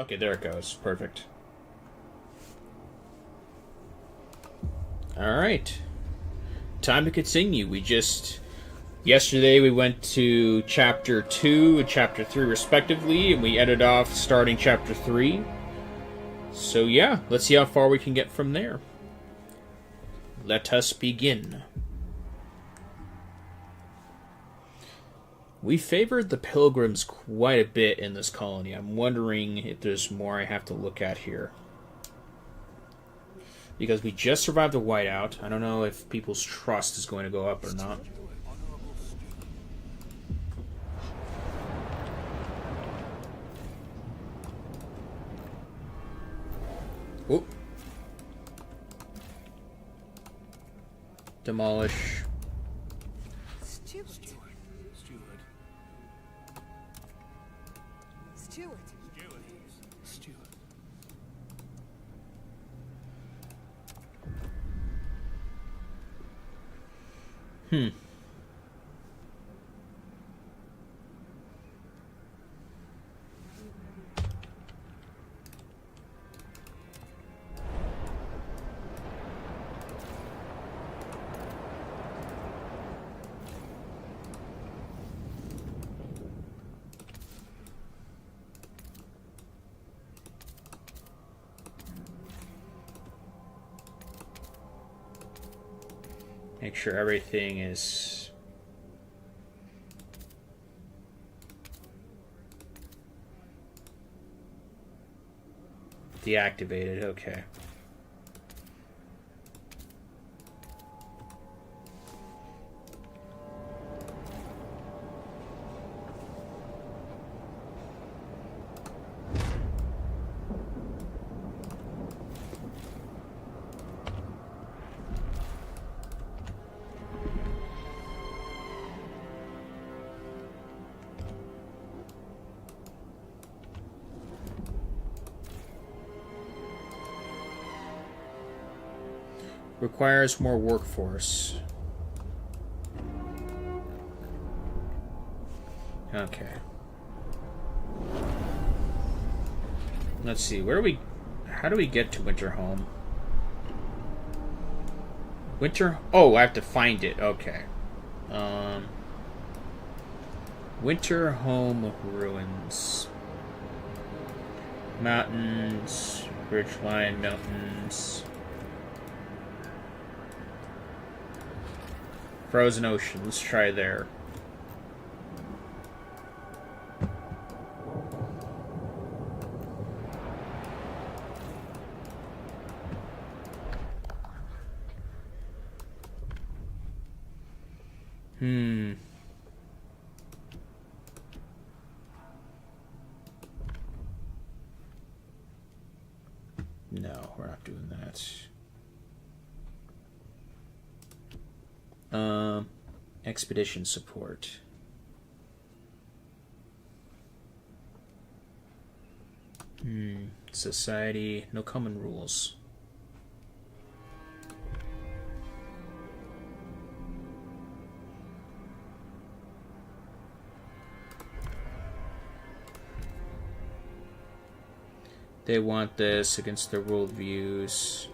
Okay, there it goes. Perfect. Alright. Time to continue. Yesterday we went to Chapter 2 and Chapter 3 respectively, and we ended off starting Chapter 3. So yeah, let's see how far we can get from there. Let us begin. We favored the pilgrims quite a bit in this colony. I'm wondering if there's more I have to look at here. Because we just survived a whiteout. I don't know if people's trust is going to go up or not. Oh. Demolish. Steward. Make sure everything is deactivated. Okay. Requires more workforce. Okay. Let's see. How do we get to Winterhome? Oh, I have to find it. Okay. Winterhome Ruins. Mountains. Ridgeline Mountains. Frozen Ocean. Let's try there. No, we're not doing that. Expedition support. Society, no common rules. They want this against their worldviews.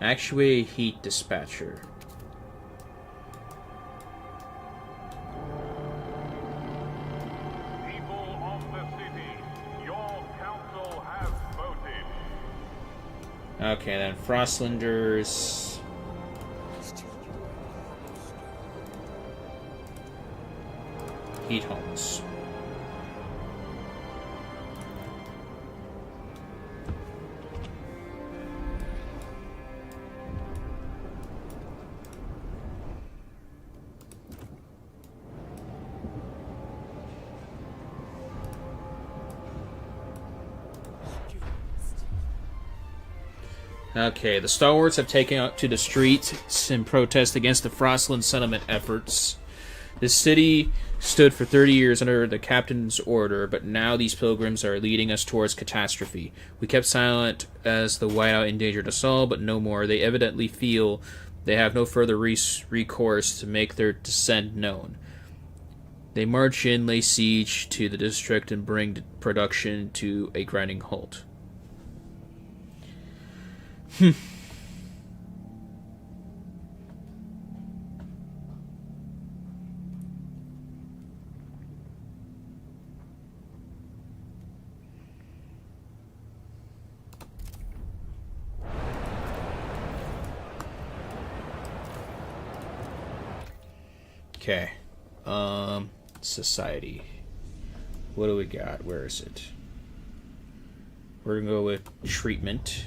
Actuate heat dispatcher. People of the city, your council has voted. Okay, then Frostlanders. Heat homes. Okay, the stalwarts have taken out to the streets in protest against the Frostland settlement efforts. The city stood for 30 years under the captain's order, but now these pilgrims are leading us towards catastrophe. We kept silent as the whiteout endangered us all, but no more. They evidently feel they have no further recourse to make their dissent known. They march in, lay siege to the district, and bring production to a grinding halt. Okay. Society. What do we got? Where is it? We're gonna go with treatment.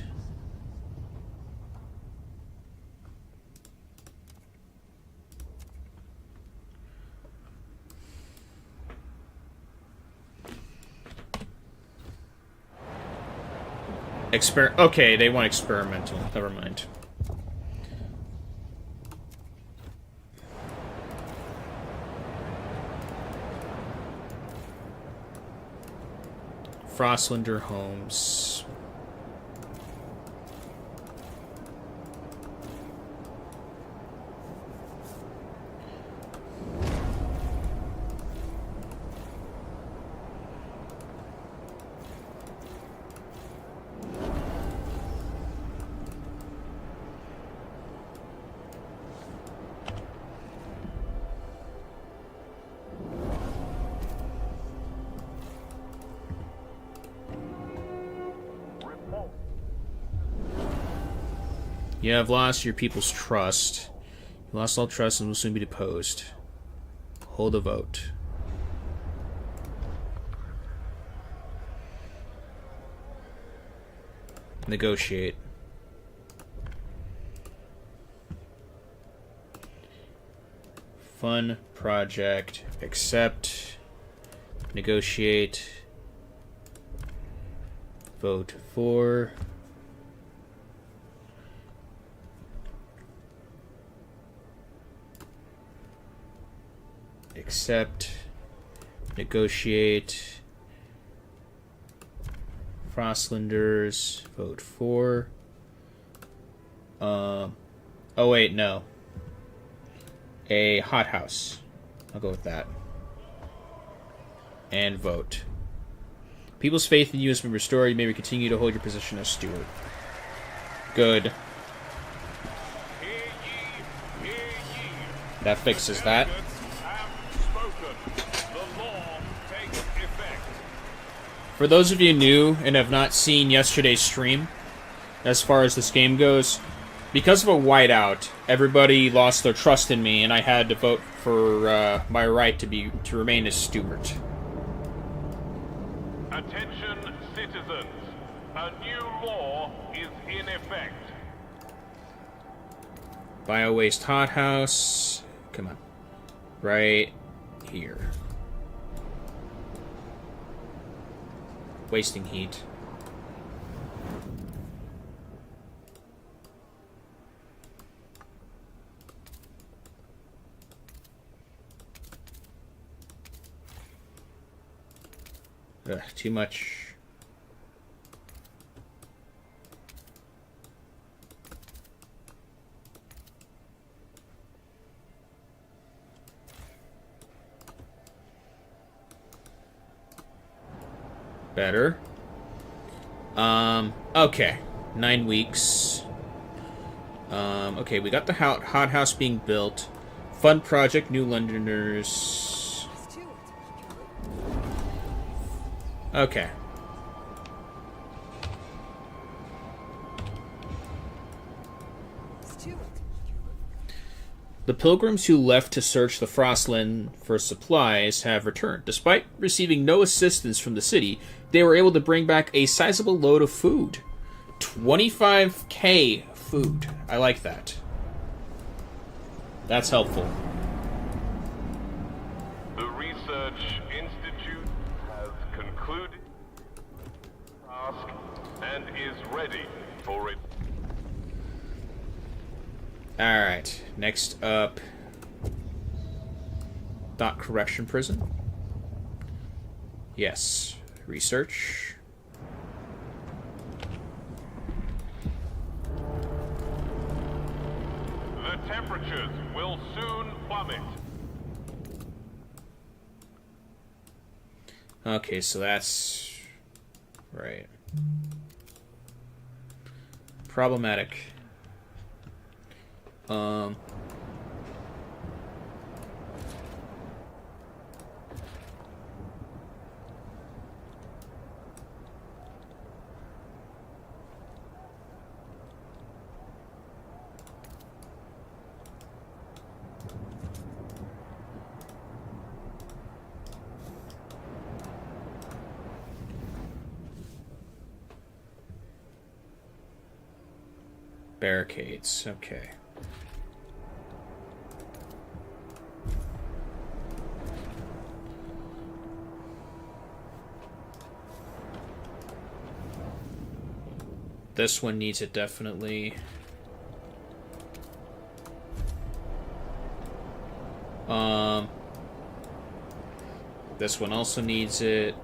Okay, they want experimental. Never mind. Frostlander homes. You have lost your people's trust. You lost all trust and will soon be deposed. Hold a vote. Negotiate. Fun project. Accept. Negotiate. Vote for. Accept, negotiate, Frostlanders, vote for. Oh wait, no. A hothouse. I'll go with that. And vote. People's faith in you has been restored. You may continue to hold your position as steward. Good. That fixes that. For those of you new and have not seen yesterday's stream, as far as this game goes, because of a whiteout, everybody lost their trust in me, and I had to vote for my right to remain as steward. Attention, citizens. A new law is in effect. Bio-waste hothouse. Come on. Right here. Wasting heat. Ugh, too much. Better. Okay. 9 weeks. Okay, we got the hothouse being built. Fun project, new Londoners. Okay. The pilgrims who left to search the Frostland for supplies have returned. Despite receiving no assistance from the city, they were able to bring back a sizable load of food. 25k food. I like that. That's helpful. The Research Institute has concluded task and is ready for it. Alright, next up, Thought Correction Prison. Yes, research. The temperatures will soon plummet. Okay, so that's... right. Problematic. Barricades, okay. This one needs it definitely. This one also needs it.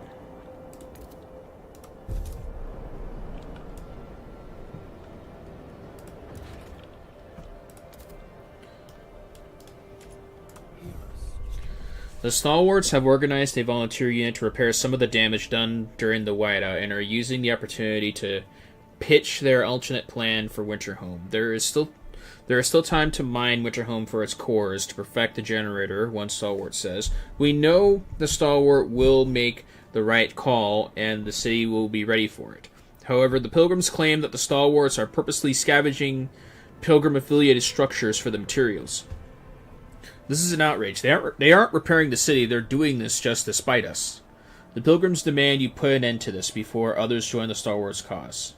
The Stalwarts have organized a volunteer unit to repair some of the damage done during the whiteout and are using the opportunity to pitch their alternate plan for Winterhome. There is still time to mine Winterhome for its cores to perfect the generator, one Stalwart says. We know the Stalwart will make the right call and the city will be ready for it. However, the Pilgrims claim that the Stalwarts are purposely scavenging Pilgrim-affiliated structures for the materials. This is an outrage. They aren't repairing the city, they're doing this just to spite us. The Pilgrims demand you put an end to this before others join the Stalwarts' cause.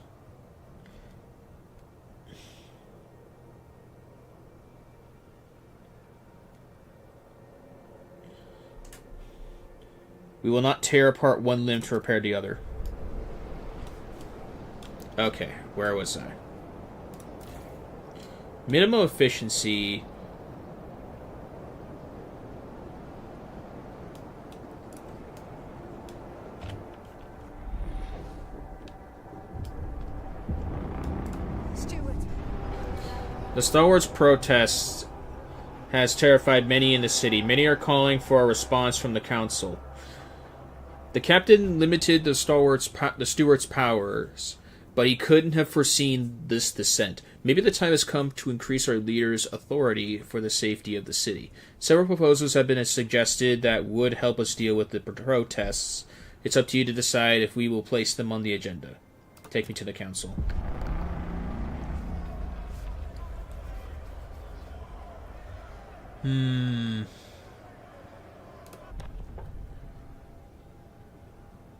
We will not tear apart one limb to repair the other. Okay, where was I? Minimum efficiency... The Stalwarts' protest has terrified many in the city. Many are calling for a response from the council. The captain limited the Stewart's powers, but he couldn't have foreseen this descent. Maybe the time has come to increase our leader's authority for the safety of the city. Several proposals have been suggested that would help us deal with the protests. It's up to you to decide if we will place them on the agenda. Take me to the council.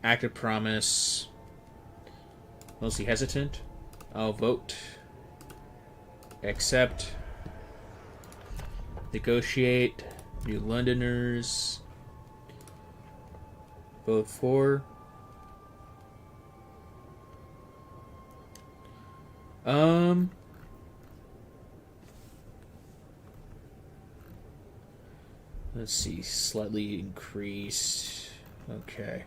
Active promise. Mostly hesitant. I'll vote. Accept. Negotiate. New Londoners. Vote for. Let's see, slightly increased. Okay.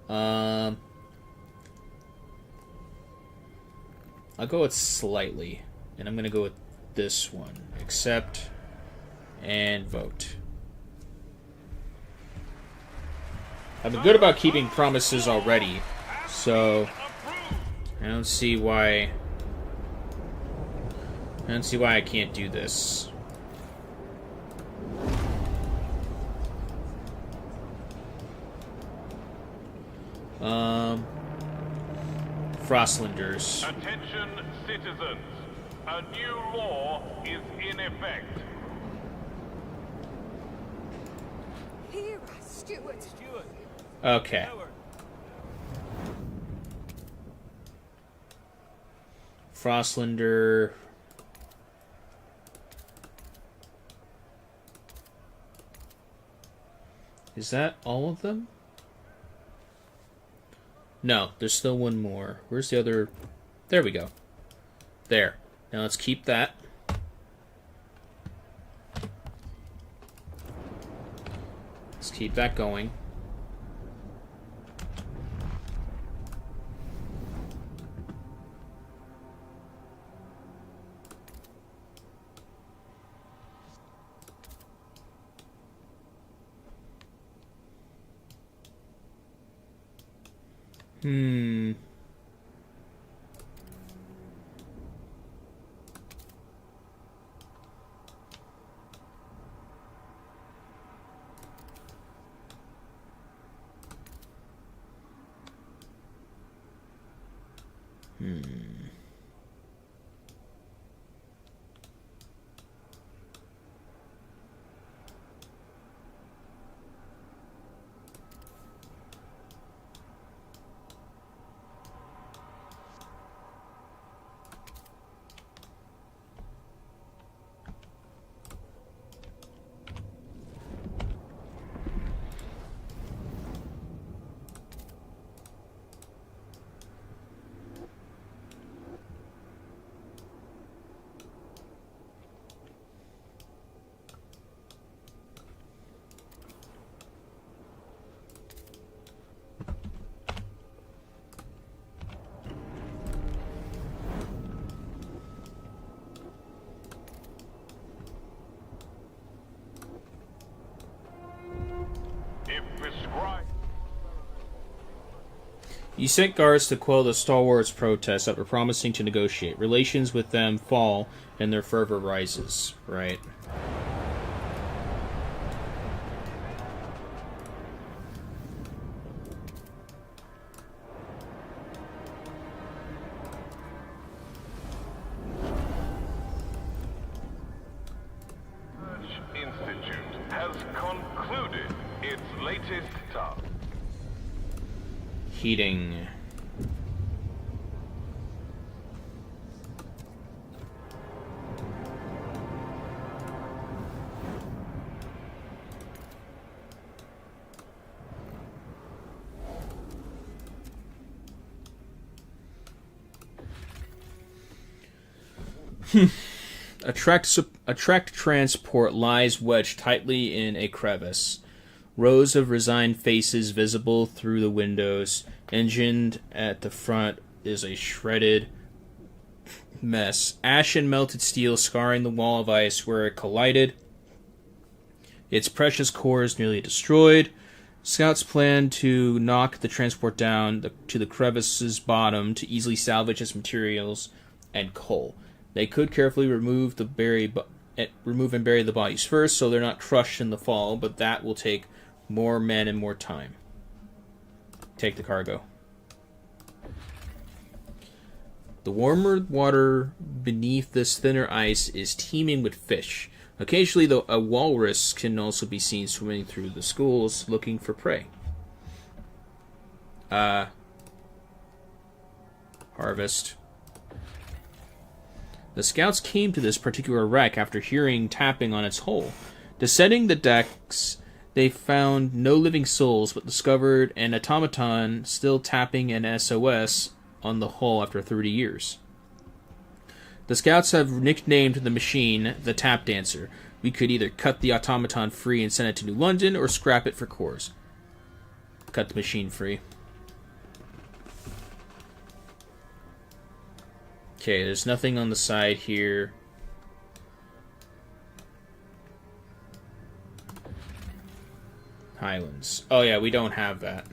I'll go with slightly, and I'm gonna go with this one. Accept and vote. I've been good about keeping promises already, so I don't see why I can't do this. Frostlanders. Attention, citizens. A new law is in effect. Here, Stewart. Okay. Frostlander. Is that all of them? No, there's still one more. Where's the other? There we go. There. Now let's keep that. Keep that going. You sent guards to quell the stalwarts' protests that were promising to negotiate. Relations with them fall, and their fervor rises. Right. Institute has concluded its latest task. Heating. A tracked transport lies wedged tightly in a crevice. Rows of resigned faces visible through the windows. Engined at the front is a shredded mess. Ash and melted steel scarring the wall of ice where it collided. Its precious core is nearly destroyed. Scouts plan to knock the transport down to the crevice's bottom to easily salvage its materials and coal. They could carefully remove and bury the bodies first, so they're not crushed in the fall, but that will take more men and more time. Take the cargo. The warmer water beneath this thinner ice is teeming with fish. Occasionally, though, a walrus can also be seen swimming through the schools looking for prey. Harvest. The scouts came to this particular wreck after hearing tapping on its hull. Descending the decks, they found no living souls, but discovered an automaton still tapping an SOS on the hull after 30 years. The scouts have nicknamed the machine the Tap Dancer. We could either cut the automaton free and send it to New London, or scrap it for cores. Cut the machine free. Okay, there's nothing on the side here. Highlands. Oh yeah, we don't have that.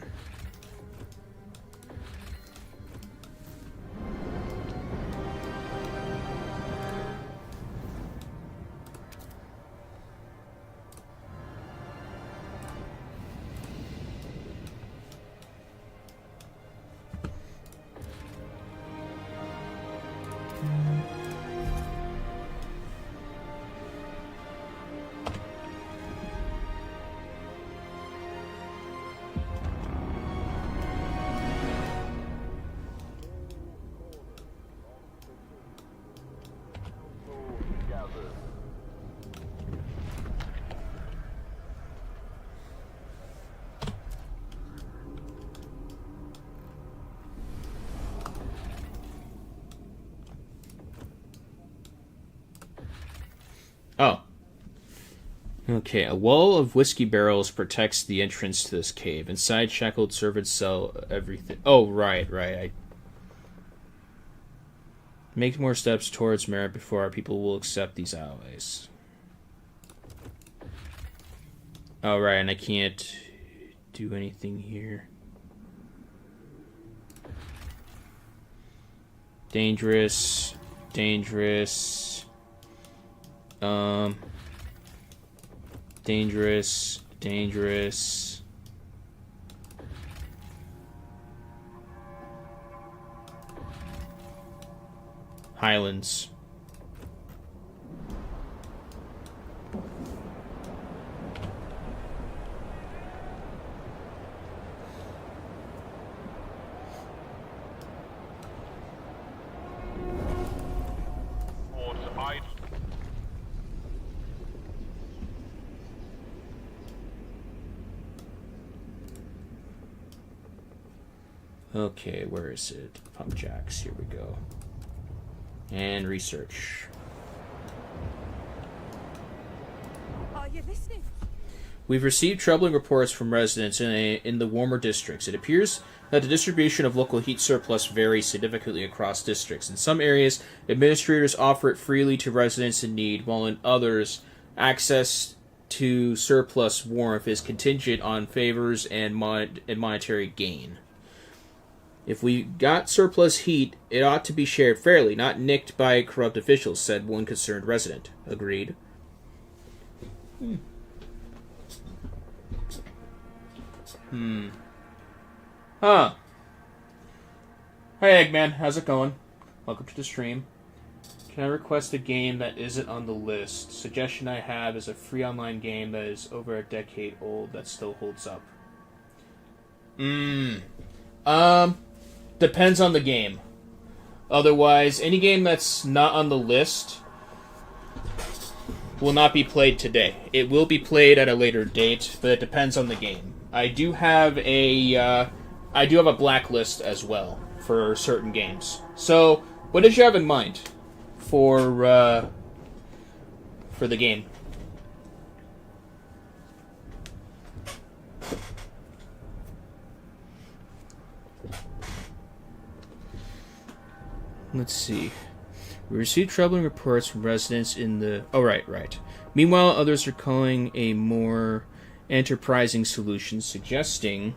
Okay, a wall of whiskey barrels protects the entrance to this cave. Inside, shackled servants sell everything. Oh, right. I make more steps towards merit before our people will accept these allies. Oh, right, and I can't do anything here. Dangerous. Dangerous. Highlands. Okay, where is it? Pump jacks, here we go. And research. Are you listening? We've received troubling reports from residents in the warmer districts. It appears that the distribution of local heat surplus varies significantly across districts. In some areas, administrators offer it freely to residents in need, while in others, access to surplus warmth is contingent on favors and monetary gain. If we got surplus heat, it ought to be shared fairly, not nicked by corrupt officials, said one concerned resident. Agreed. Huh. Hey, Eggman. How's it going? Welcome to the stream. Can I request a game that isn't on the list? Suggestion I have is a free online game that is over a decade old that still holds up. Depends on the game. Otherwise, any game that's not on the list will not be played today. It will be played at a later date, but it depends on the game. I do have a blacklist as well for certain games. So, what did you have in mind for the game? Let's see. We received troubling reports from residents in the... Oh, right. Meanwhile, others are calling a more enterprising solution, suggesting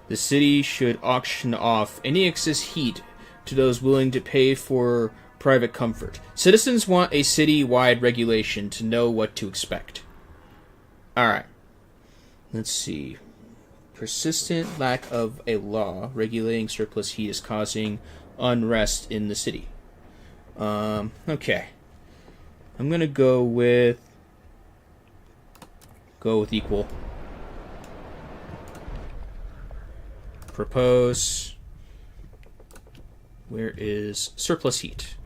the city should auction off any excess heat to those willing to pay for private comfort. Citizens want a city-wide regulation to know what to expect. Alright. Let's see. Persistent lack of a law regulating surplus heat is causing unrest in the city. Okay. I'm gonna go with equal. Propose. Where is surplus heat?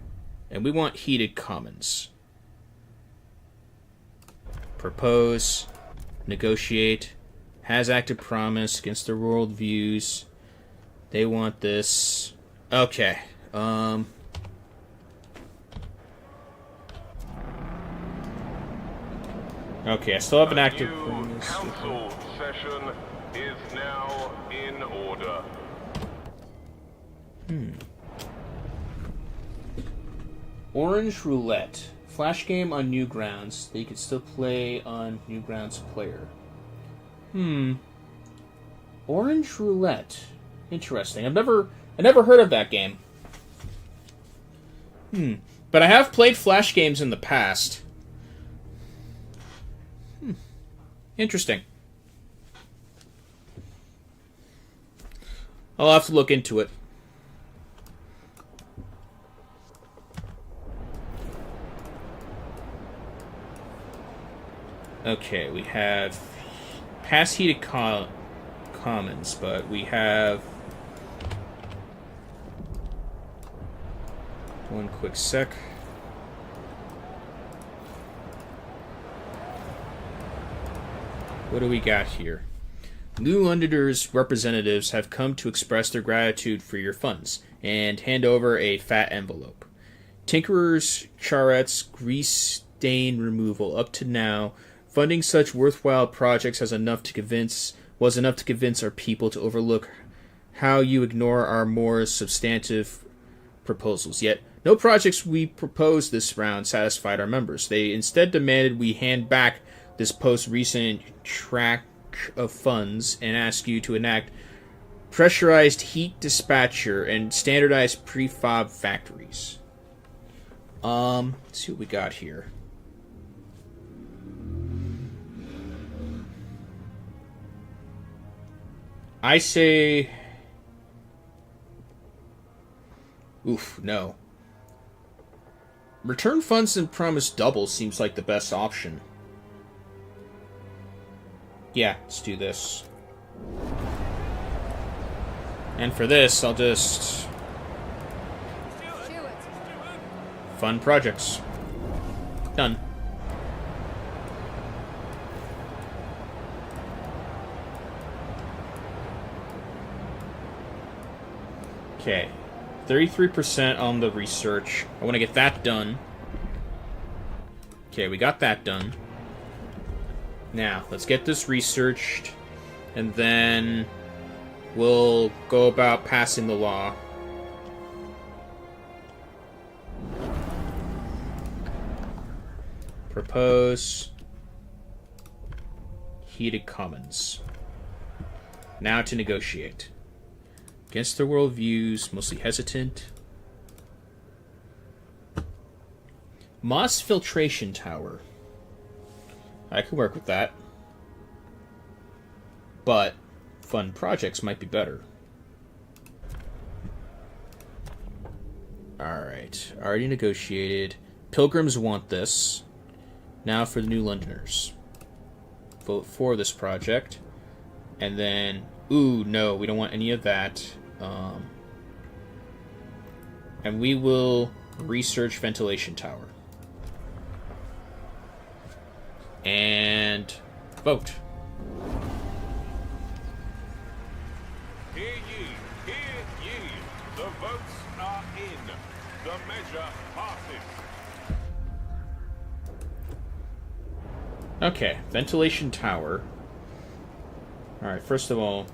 And we want heated commons. Propose. Negotiate. Has active promise against their world views. They want this. Okay. Okay, I still have an active promise. Council session is now in order. Orange Roulette. Flash game on Newgrounds. They could still play on Newgrounds player. Orange Roulette. Interesting. I never heard of that game. But I have played Flash games in the past. Interesting. I'll have to look into it. Okay, we have past heated commons, but we have... One quick sec. What do we got here? New Londoners' representatives have come to express their gratitude for your funds and hand over a fat envelope. Tinkerers, charrettes, grease stain removal up to now Funding such worthwhile projects was enough to convince our people to overlook how you ignore our more substantive proposals. Yet, no projects we proposed this round satisfied our members. They instead demanded we hand back this post-recent tract of funds and ask you to enact pressurized heat dispatcher and standardized prefab factories. Let's see what we got here. I say... Oof, no. Return funds and promise double seems like the best option. Yeah, let's do this. And for this, I'll just... fund projects. Done. Okay. 33% on the research. I want to get that done. Okay, we got that done. Now, let's get this researched, and then we'll go about passing the law. Propose heated commons. Now to negotiate. Against their worldviews, mostly hesitant. Moss filtration tower. I could work with that. But fun projects might be better. Alright. Already negotiated. Pilgrims want this. Now for the New Londoners. Vote for this project. And then... ooh, no, we don't want any of that. And we will research ventilation tower. And vote. Hear ye, hear ye. The votes are in. The measure passes. Okay, ventilation tower. Alright, first of all...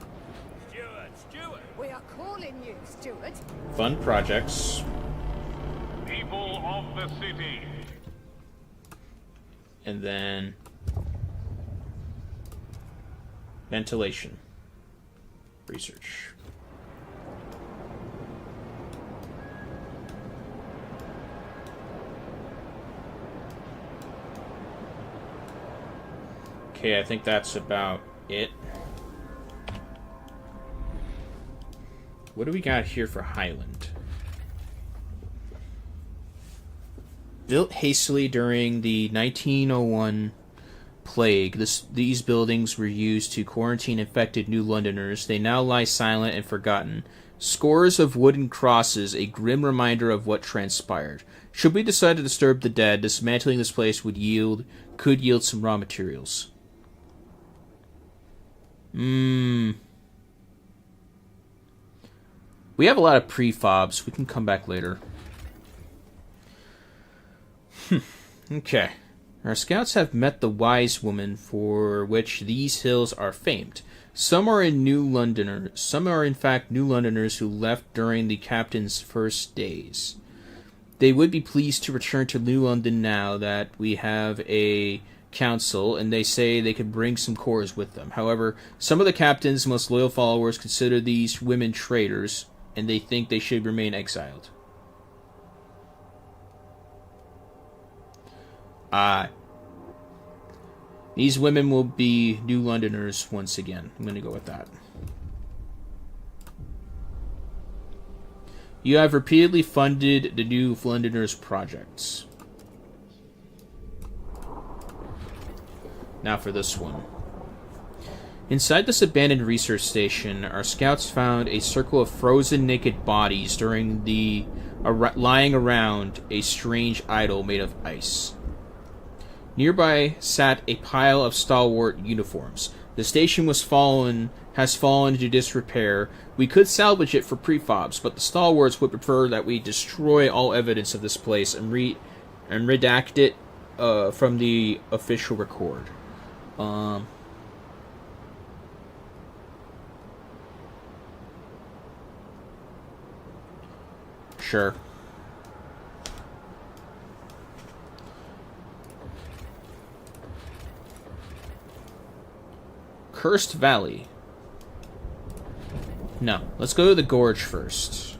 Stewart! We are calling you, Stewart. fund projects. People of the city. And then... ventilation. Research. Okay, I think that's about it. What do we got here for Highland? Built hastily during the 1901 plague, these buildings were used to quarantine infected New Londoners. They now lie silent and forgotten. Scores of wooden crosses, a grim reminder of what transpired. Should we decide to disturb the dead, dismantling this place could yield some raw materials. We have a lot of prefabs. We can come back later. Okay. Our scouts have met the wise woman for which these hills are famed. Some are in fact New Londoners who left during the captain's first days. They would be pleased to return to New London now that we have a council, and they say they could bring some cores with them. However, some of the captain's most loyal followers consider these women traitors, and they think they should remain exiled. These women will be New Londoners once again. I'm going to go with that. You have repeatedly funded the New Londoners projects. Now for this one. Inside this abandoned research station, our scouts found a circle of frozen naked bodies lying around a strange idol made of ice. Nearby sat a pile of stalwart uniforms. The station has fallen into disrepair. We could salvage it for prefabs, but the stalwarts would prefer that we destroy all evidence of this place and redact it from the official record. Um... Sure. Cursed Valley. No, let's go to the gorge first.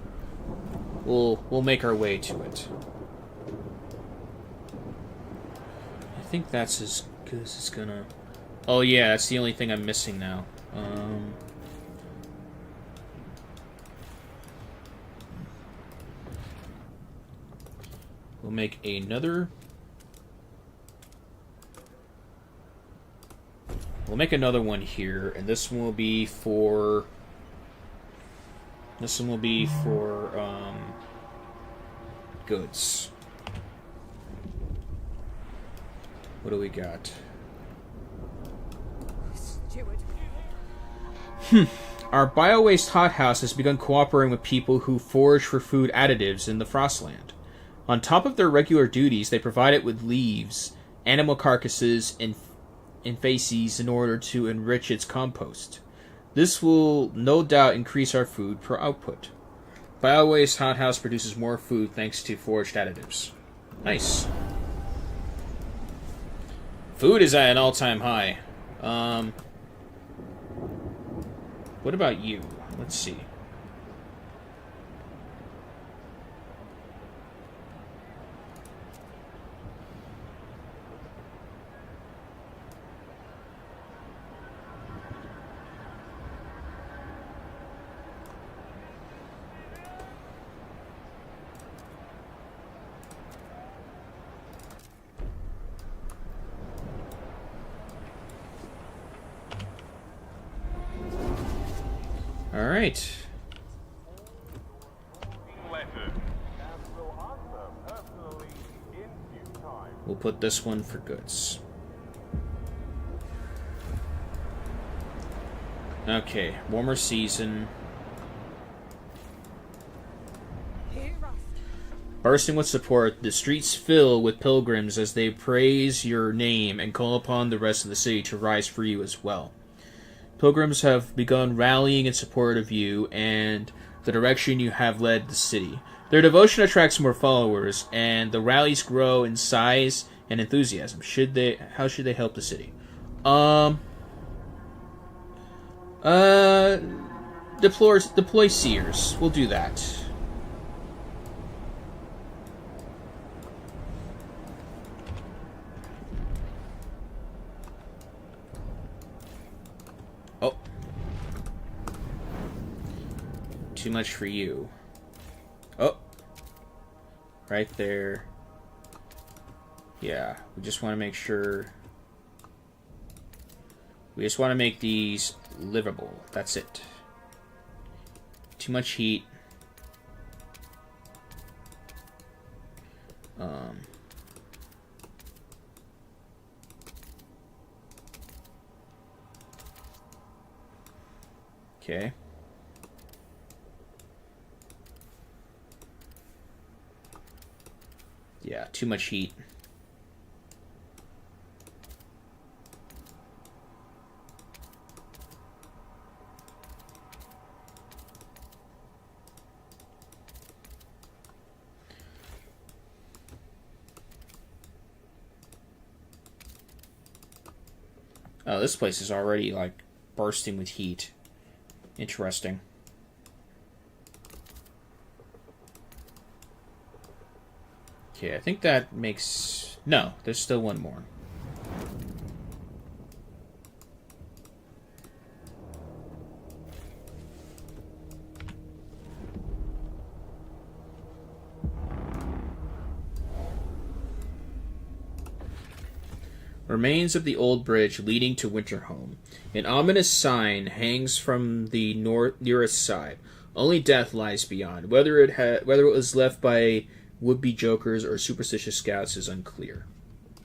We'll make our way to it. I think that's as good as it's gonna... Oh yeah, that's the only thing I'm missing now. We'll make another... We'll make another one here, and this one will be for... This one will be for, goods. What do we got? Steward. Our bio-waste hothouse has begun cooperating with people who forage for food additives in the Frostland. On top of their regular duties, they provide it with leaves, animal carcasses, and feces in order to enrich its compost. This will no doubt increase our food per output. Bio-waste hothouse produces more food thanks to foraged additives. Nice. Food is at an all-time high. What about you? Let's see. Alright. We'll put this one for goods. Okay, warmer season. Bursting with support, the streets fill with pilgrims as they praise your name and call upon the rest of the city to rise for you as well. Pilgrims have begun rallying in support of you and the direction you have led the city. Their devotion attracts more followers, and the rallies grow in size and enthusiasm. How should they help the city? Deploy seers. We'll do that. Oh. Too much for you. Oh. Right there. Yeah, we just want to make sure... We just want to make these livable. That's it. Too much heat. Okay. Yeah, too much heat. Oh, this place is already, like, bursting with heat. Interesting. Okay, I think that makes... No, there's still one more. Remains of the old bridge leading to Winterhome. An ominous sign hangs from the nearest side. Only death lies beyond. Whether it was left by would-be jokers or superstitious scouts is unclear.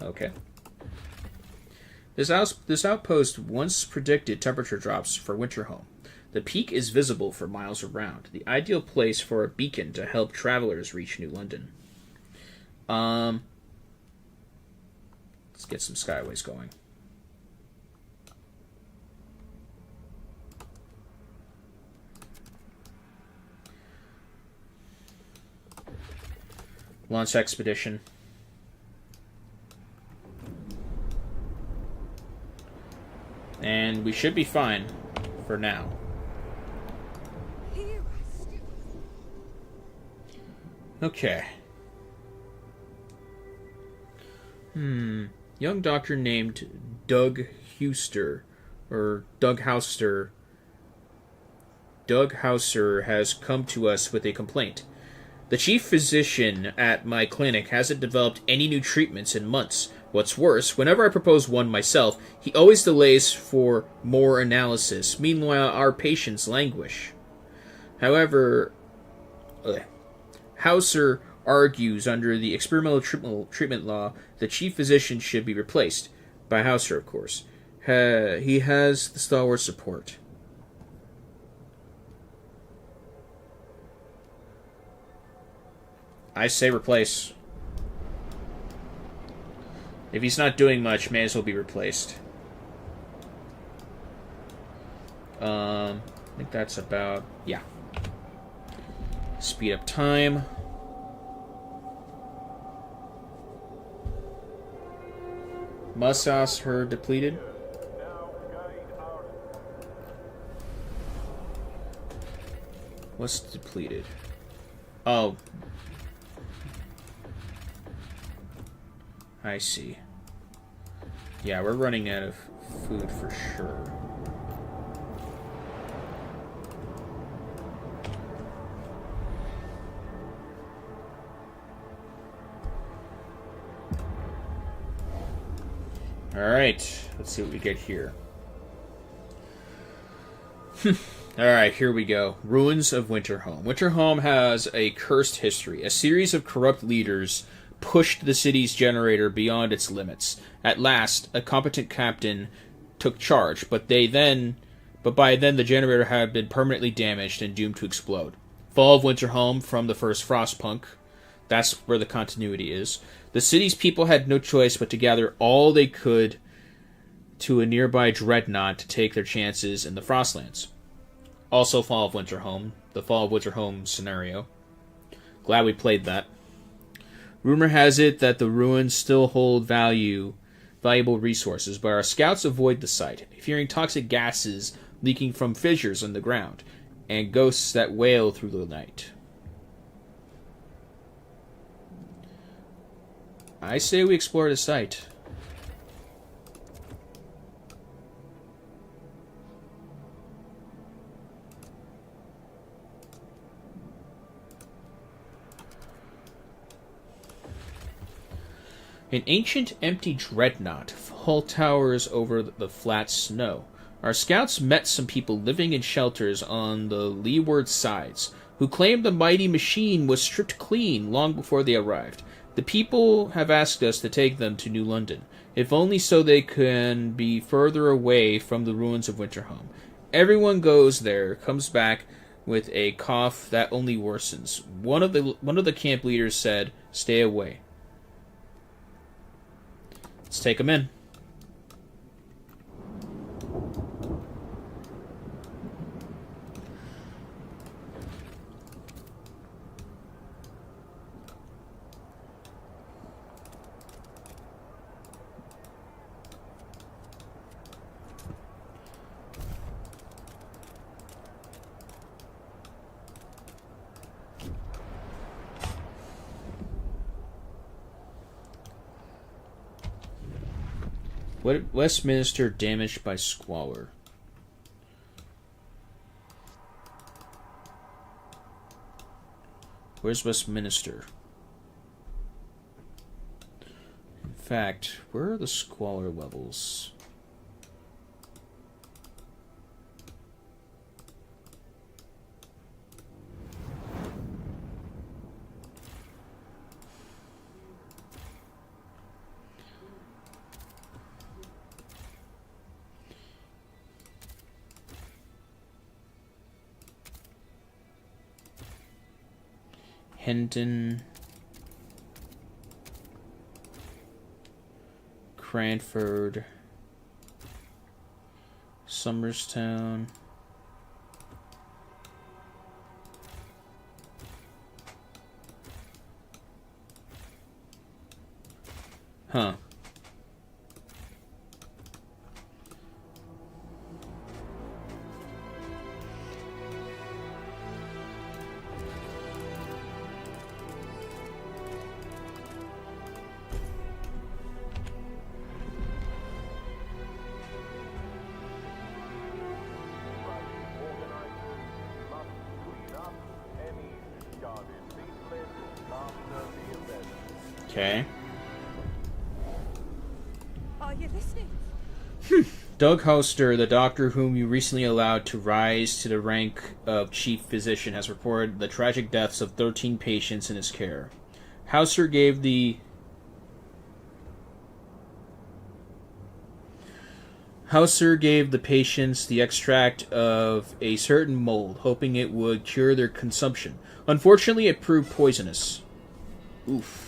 Okay. This outpost once predicted temperature drops for Winterhome. The peak is visible for miles around. The ideal place for a beacon to help travelers reach New London. Let's get some skyways going. launch expedition. And we should be fine for now. Okay. Young doctor named Doug Hauser, or Doug Hauser. Doug Hauser has come to us with a complaint. The chief physician at my clinic hasn't developed any new treatments in months. What's worse, whenever I propose one myself, he always delays for more analysis. Meanwhile, our patients languish. However, Hauser argues under the experimental treatment law, the chief physician should be replaced. By Hauser, of course. He has the stalwart support. I say replace. If he's not doing much, may as well be replaced. I think that's about... yeah. Speed up time. Musas, her depleted. What's depleted? Oh. I see. Yeah, we're running out of food for sure. Alright, let's see what we get here. Alright, here we go. Ruins of Winterhome. Winterhome has a cursed history. A series of corrupt leaders pushed the city's generator beyond its limits. At last, a competent captain took charge, but by then the generator had been permanently damaged and doomed to explode. Fall of Winterhome from the first Frostpunk. That's where the continuity is. The city's people had no choice but to gather all they could to a nearby dreadnought to take their chances in the Frostlands. Also Fall of Winterhome, the Fall of Winterhome scenario. Glad we played that. Rumor has it that the ruins still hold valuable resources, but our scouts avoid the site, fearing toxic gases leaking from fissures in the ground, and ghosts that wail through the night. I say we explore the site. An ancient, empty dreadnought hull towers over the flat snow. Our scouts met some people living in shelters on the leeward sides, who claimed the mighty machine was stripped clean long before they arrived. The people have asked us to take them to New London, if only so they can be further away from the ruins of Winterhome. Everyone goes there, comes back with a cough that only worsens. One of the camp leaders said, "Stay away." Let's take them in. Westminster damaged by squalor. Where's Westminster? In fact, where are the squalor levels? Hendon, Cranford, Somerstown, Huh. Okay. Are you listening? Doug Hoster, the doctor whom you recently allowed to rise to the rank of chief physician, has reported the tragic deaths of 13 patients in his care. Hoster gave the patients the extract of a certain mold, hoping it would cure their consumption. Unfortunately, it proved poisonous. Oof.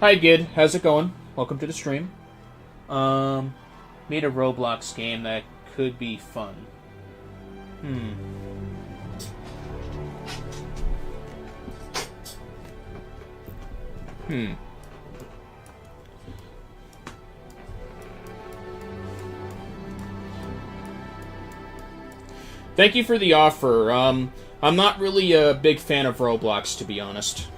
Hi, Gid. How's it going? Welcome to the stream. Made a Roblox game that could be fun. Thank you for the offer. I'm not really a big fan of Roblox, to be honest.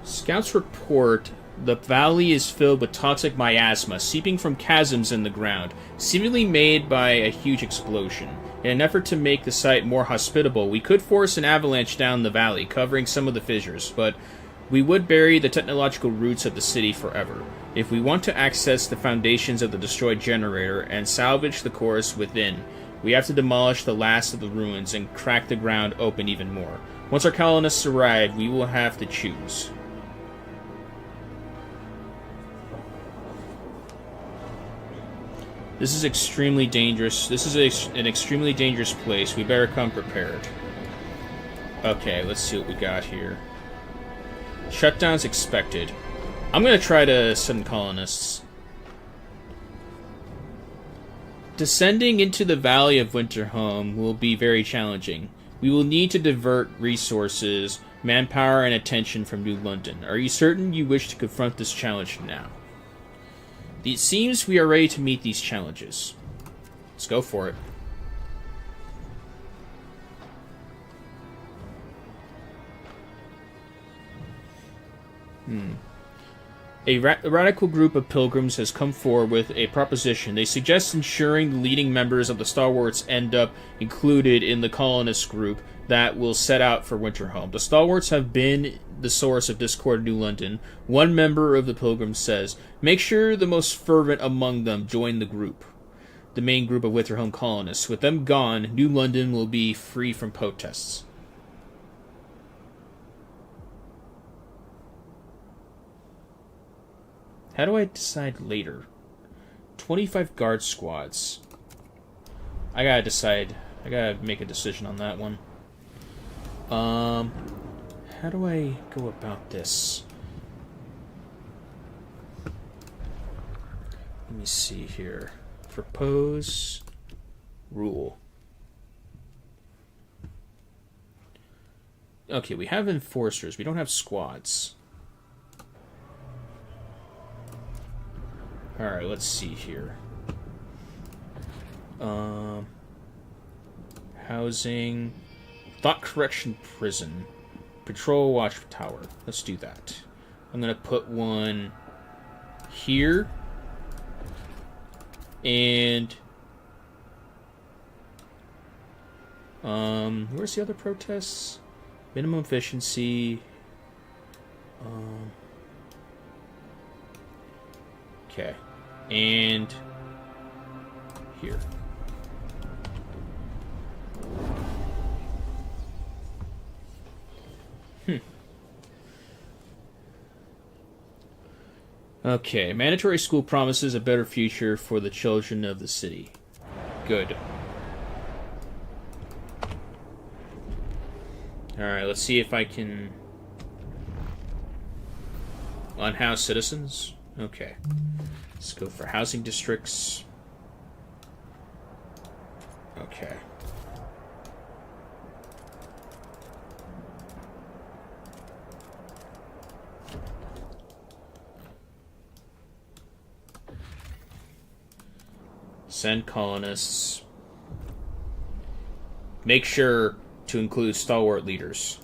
Scouts report the valley is filled with toxic miasma seeping from chasms in the ground, seemingly made by a huge explosion. In an effort to make the site more hospitable, we could force an avalanche down the valley, covering some of the fissures, but we would bury the technological roots of the city forever. If we want to access the foundations of the destroyed generator and salvage the cores within, we have to demolish the last of the ruins and crack the ground open even more. Once our colonists arrive, we will have to choose. This is extremely dangerous. This is an extremely dangerous place. We better come prepared. Okay, let's see what we got here. Shutdowns expected. I'm going to try to send colonists. Descending into the Valley of Winterhome will be very challenging. We will need to divert resources, manpower, and attention from New London. Are you certain you wish to confront this challenge now? It seems we are ready to meet these challenges. Let's go for it. A radical group of pilgrims has come forward with a proposition. They suggest ensuring the leading members of the stalwarts end up included in the colonist group that will set out for Winterhome. The stalwarts have been the source of discord in New London. One member of the pilgrims says, make sure the most fervent among them join the group, the main group of Winterhome colonists. With them gone, New London will be free from protests. How do I decide later? 25 guard squads. I gotta decide. I gotta make a decision on that one. How do I go about this? Let me see here. Propose rule. Okay, we have enforcers. We don't have squads. Alright, let's see here. Housing. Thought Correction Prison. Patrol Watch Tower. Let's do that. I'm going to put one here. And where's the other protests? Minimum efficiency. Okay. And here. Okay, mandatory school promises a better future for the children of the city. Good. Alright, let's see if I can unhouse citizens. Okay. Let's go for housing districts. Okay. Send colonists. Make sure to include stalwart leaders.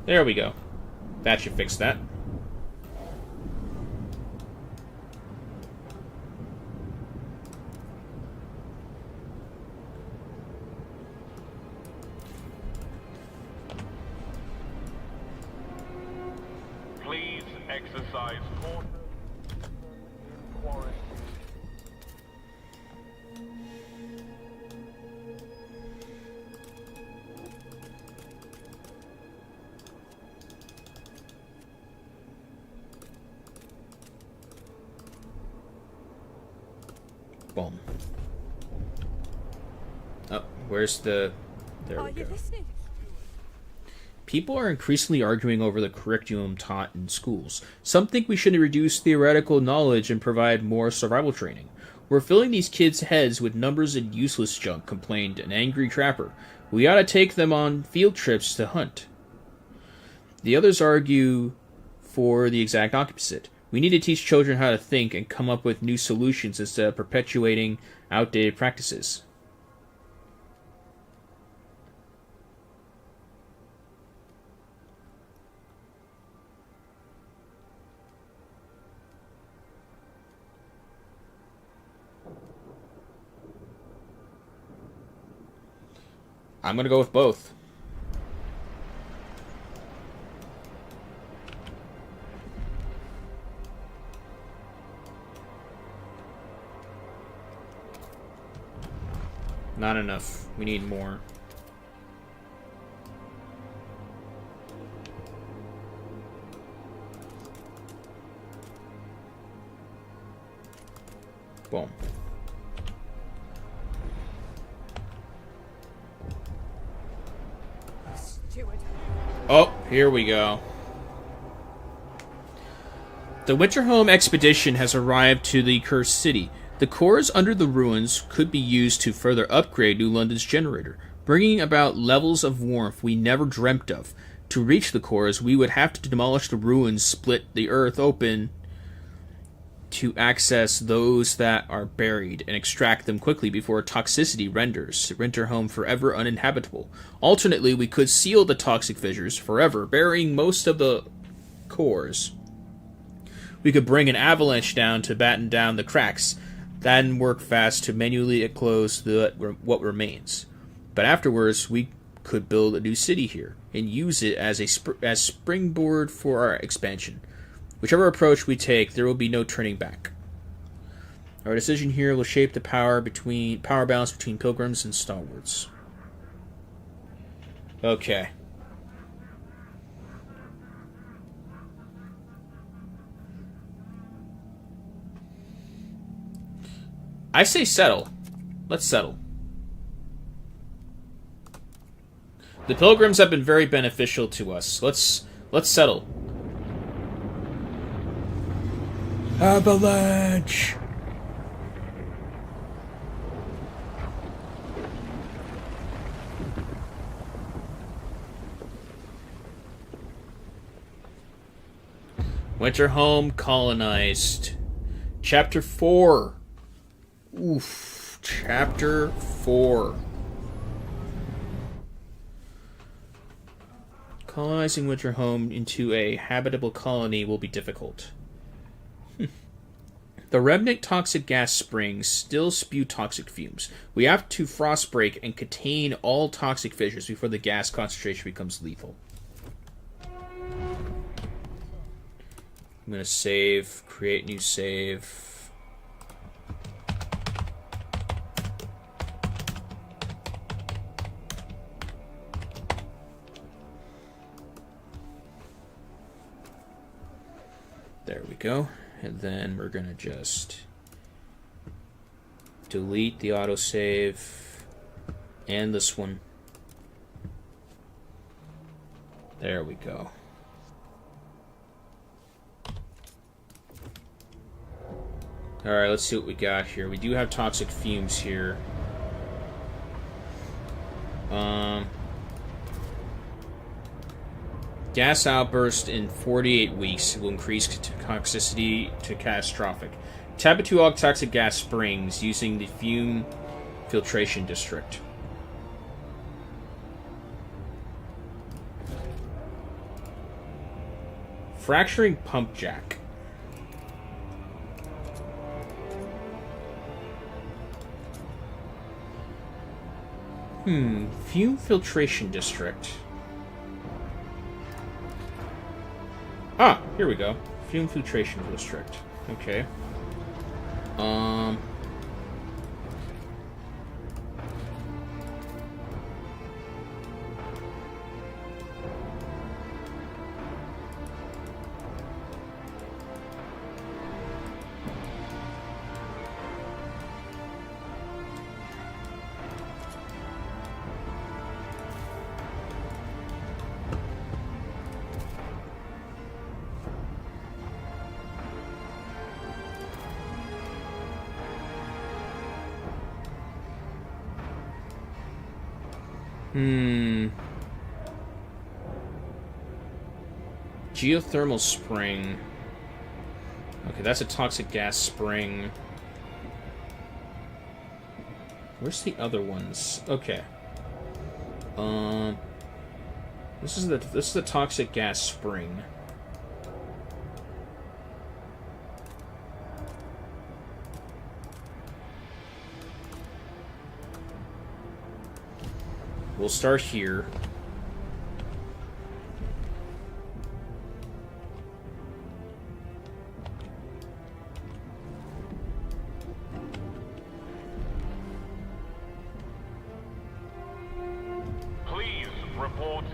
There we go. That should fix that. Please exercise caution. Boom. Oh, where's the... There we Are go. you listening? People are increasingly arguing over the curriculum taught in schools. Some think we should reduce theoretical knowledge and provide more survival training. We're filling these kids' heads with numbers and useless junk, complained an angry trapper. We ought to take them on field trips to hunt. The others argue for the exact opposite. We need to teach children how to think and come up with new solutions instead of perpetuating outdated practices. I'm going to go with both. Not enough. We need more. Boom. Steward. Oh, here we go. The Winterhome expedition has arrived to the Cursed City. The cores under the ruins could be used to further upgrade New London's generator, bringing about levels of warmth we never dreamt of. To reach the cores, we would have to demolish the ruins, split the earth open to access those that are buried, and extract them quickly before toxicity renders Winterhome forever uninhabitable. Alternately, we could seal the toxic fissures forever, burying most of the cores. We could bring an avalanche down to batten down the cracks, then work fast to manually close what remains. But afterwards, we could build a new city here, and use it as as springboard for our expansion. Whichever approach we take, there will be no turning back. Our decision here will shape the power balance between pilgrims and stalwarts. Okay. I say settle. Let's settle. The pilgrims have been very beneficial to us. Let's settle. Avalanche! Winterhome colonized. Chapter 4. Oof. Chapter 4. Colonizing Winterhome into a habitable colony will be difficult. The remnant toxic gas springs still spew toxic fumes. We have to frostbreak and contain all toxic fissures before the gas concentration becomes lethal. I'm going to save, create new save. There we go. And then we're going to just delete the autosave. And this one. There we go. Alright, let's see what we got here. We do have toxic fumes here. Gas outburst in 48 weeks will increase toxicity to catastrophic. Tap into all toxic gas springs using the fume filtration district. Fracturing pump jack. Fume filtration district. Ah, here we go. Fume filtration district. Okay. Geothermal spring. Okay, that's a toxic gas spring. Where's the other ones? Okay. This is the toxic gas spring. We'll start here. Please report.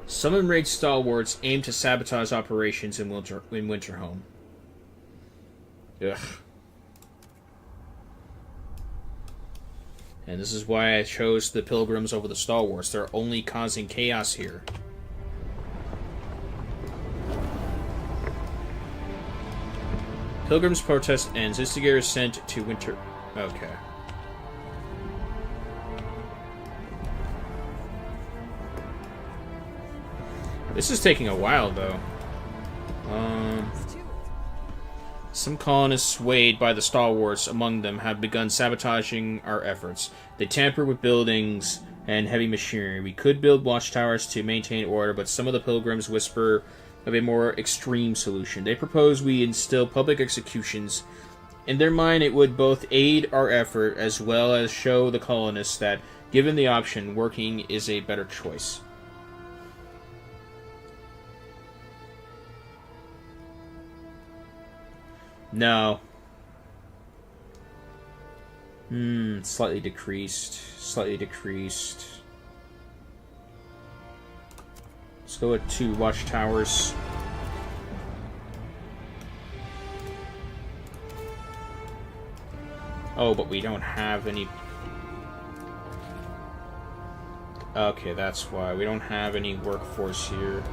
Summon raid stalwarts aim to sabotage operations in Winterhome. Ugh. And this is why I chose the Pilgrims over the Stalwarts. They're only causing chaos here. Pilgrims protest ends. Instigators sent to Winter... Okay. This is taking a while, though. Some colonists swayed by the stalwarts among them have begun sabotaging our efforts. They tamper with buildings and heavy machinery. We could build watchtowers to maintain order, but some of the pilgrims whisper of a more extreme solution. They propose we instill public executions. In their mind, it would both aid our effort as well as show the colonists that, given the option, working is a better choice. No. Slightly decreased. Slightly decreased. Let's go with 2 watchtowers. Oh, but we don't have any... Okay, that's why. We don't have any workforce here.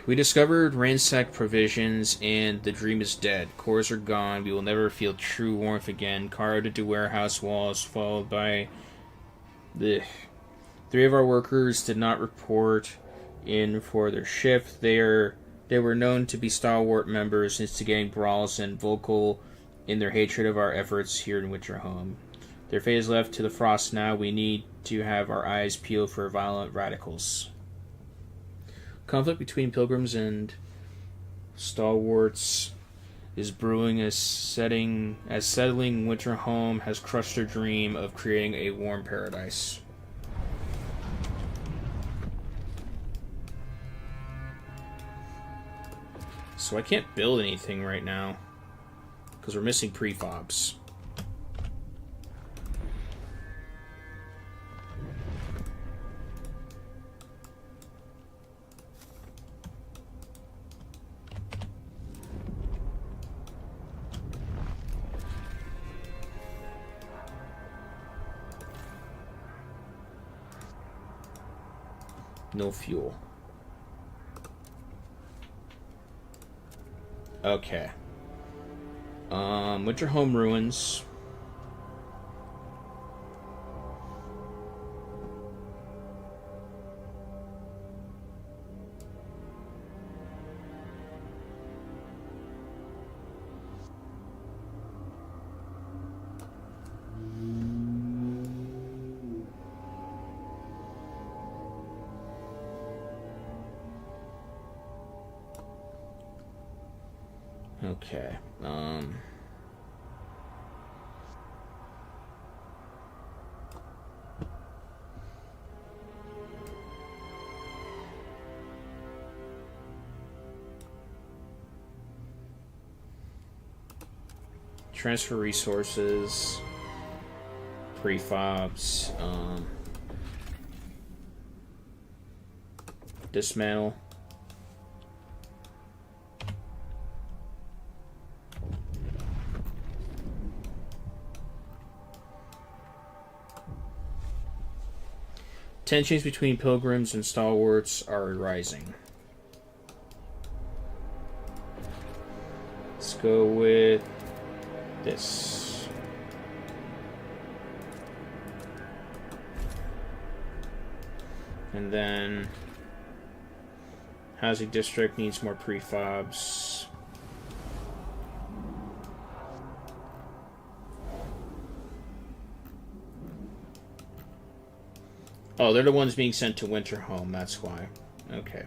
We discovered ransacked provisions, and the dream is dead. Cores are gone. We will never feel true warmth again. Carved into warehouse walls, followed by the 3 of our workers did not report in for their shift. They were known to be stalwart members, instigating brawls and vocal in their hatred of our efforts here in Winterhome. Their fate is left to the frost now. We need to have our eyes peeled for violent radicals. Conflict between pilgrims and stalwarts is brewing as settling Winterhome has crushed their dream of creating a warm paradise. So I can't build anything right now because we're missing prefabs. No fuel. Okay. Winter home ruins. Okay. Transfer resources. Prefobs. Dismantle. Tensions between pilgrims and stalwarts are rising. Let's go with this. And then housing district needs more prefobs. Oh, they're the ones being sent to winter home, that's why. Okay.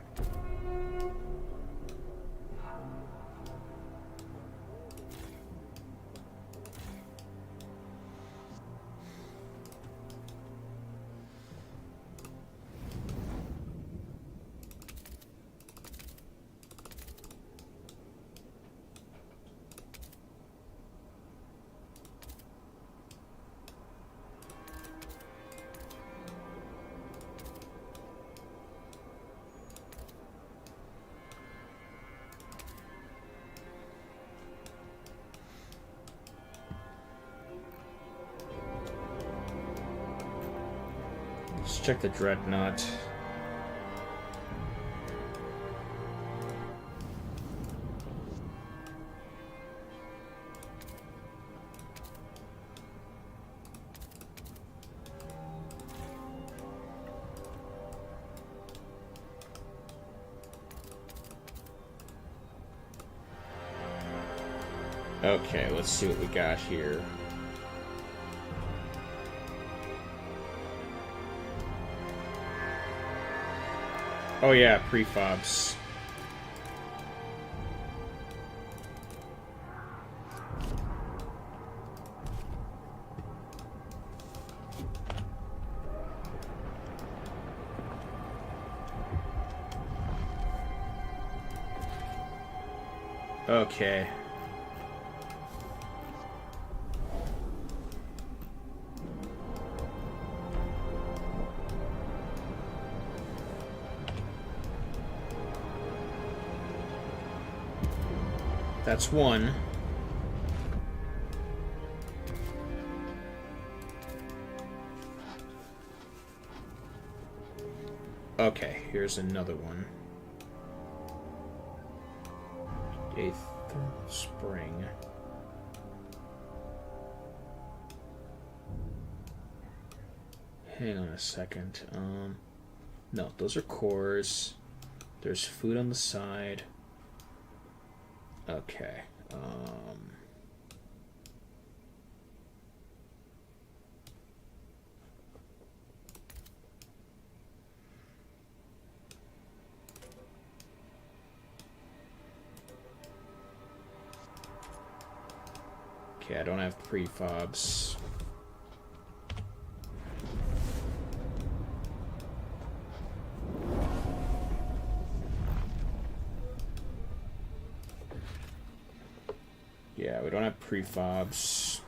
Let's check the dreadnought. Okay, let's see what we got here. Oh yeah, prefobs. Okay. That's one. Okay, here's another one. A thermal spring. Hang on a second. No, those are cores. There's food on the side. Okay. Okay, I don't have prefobs. Yeah, we don't have prefobs.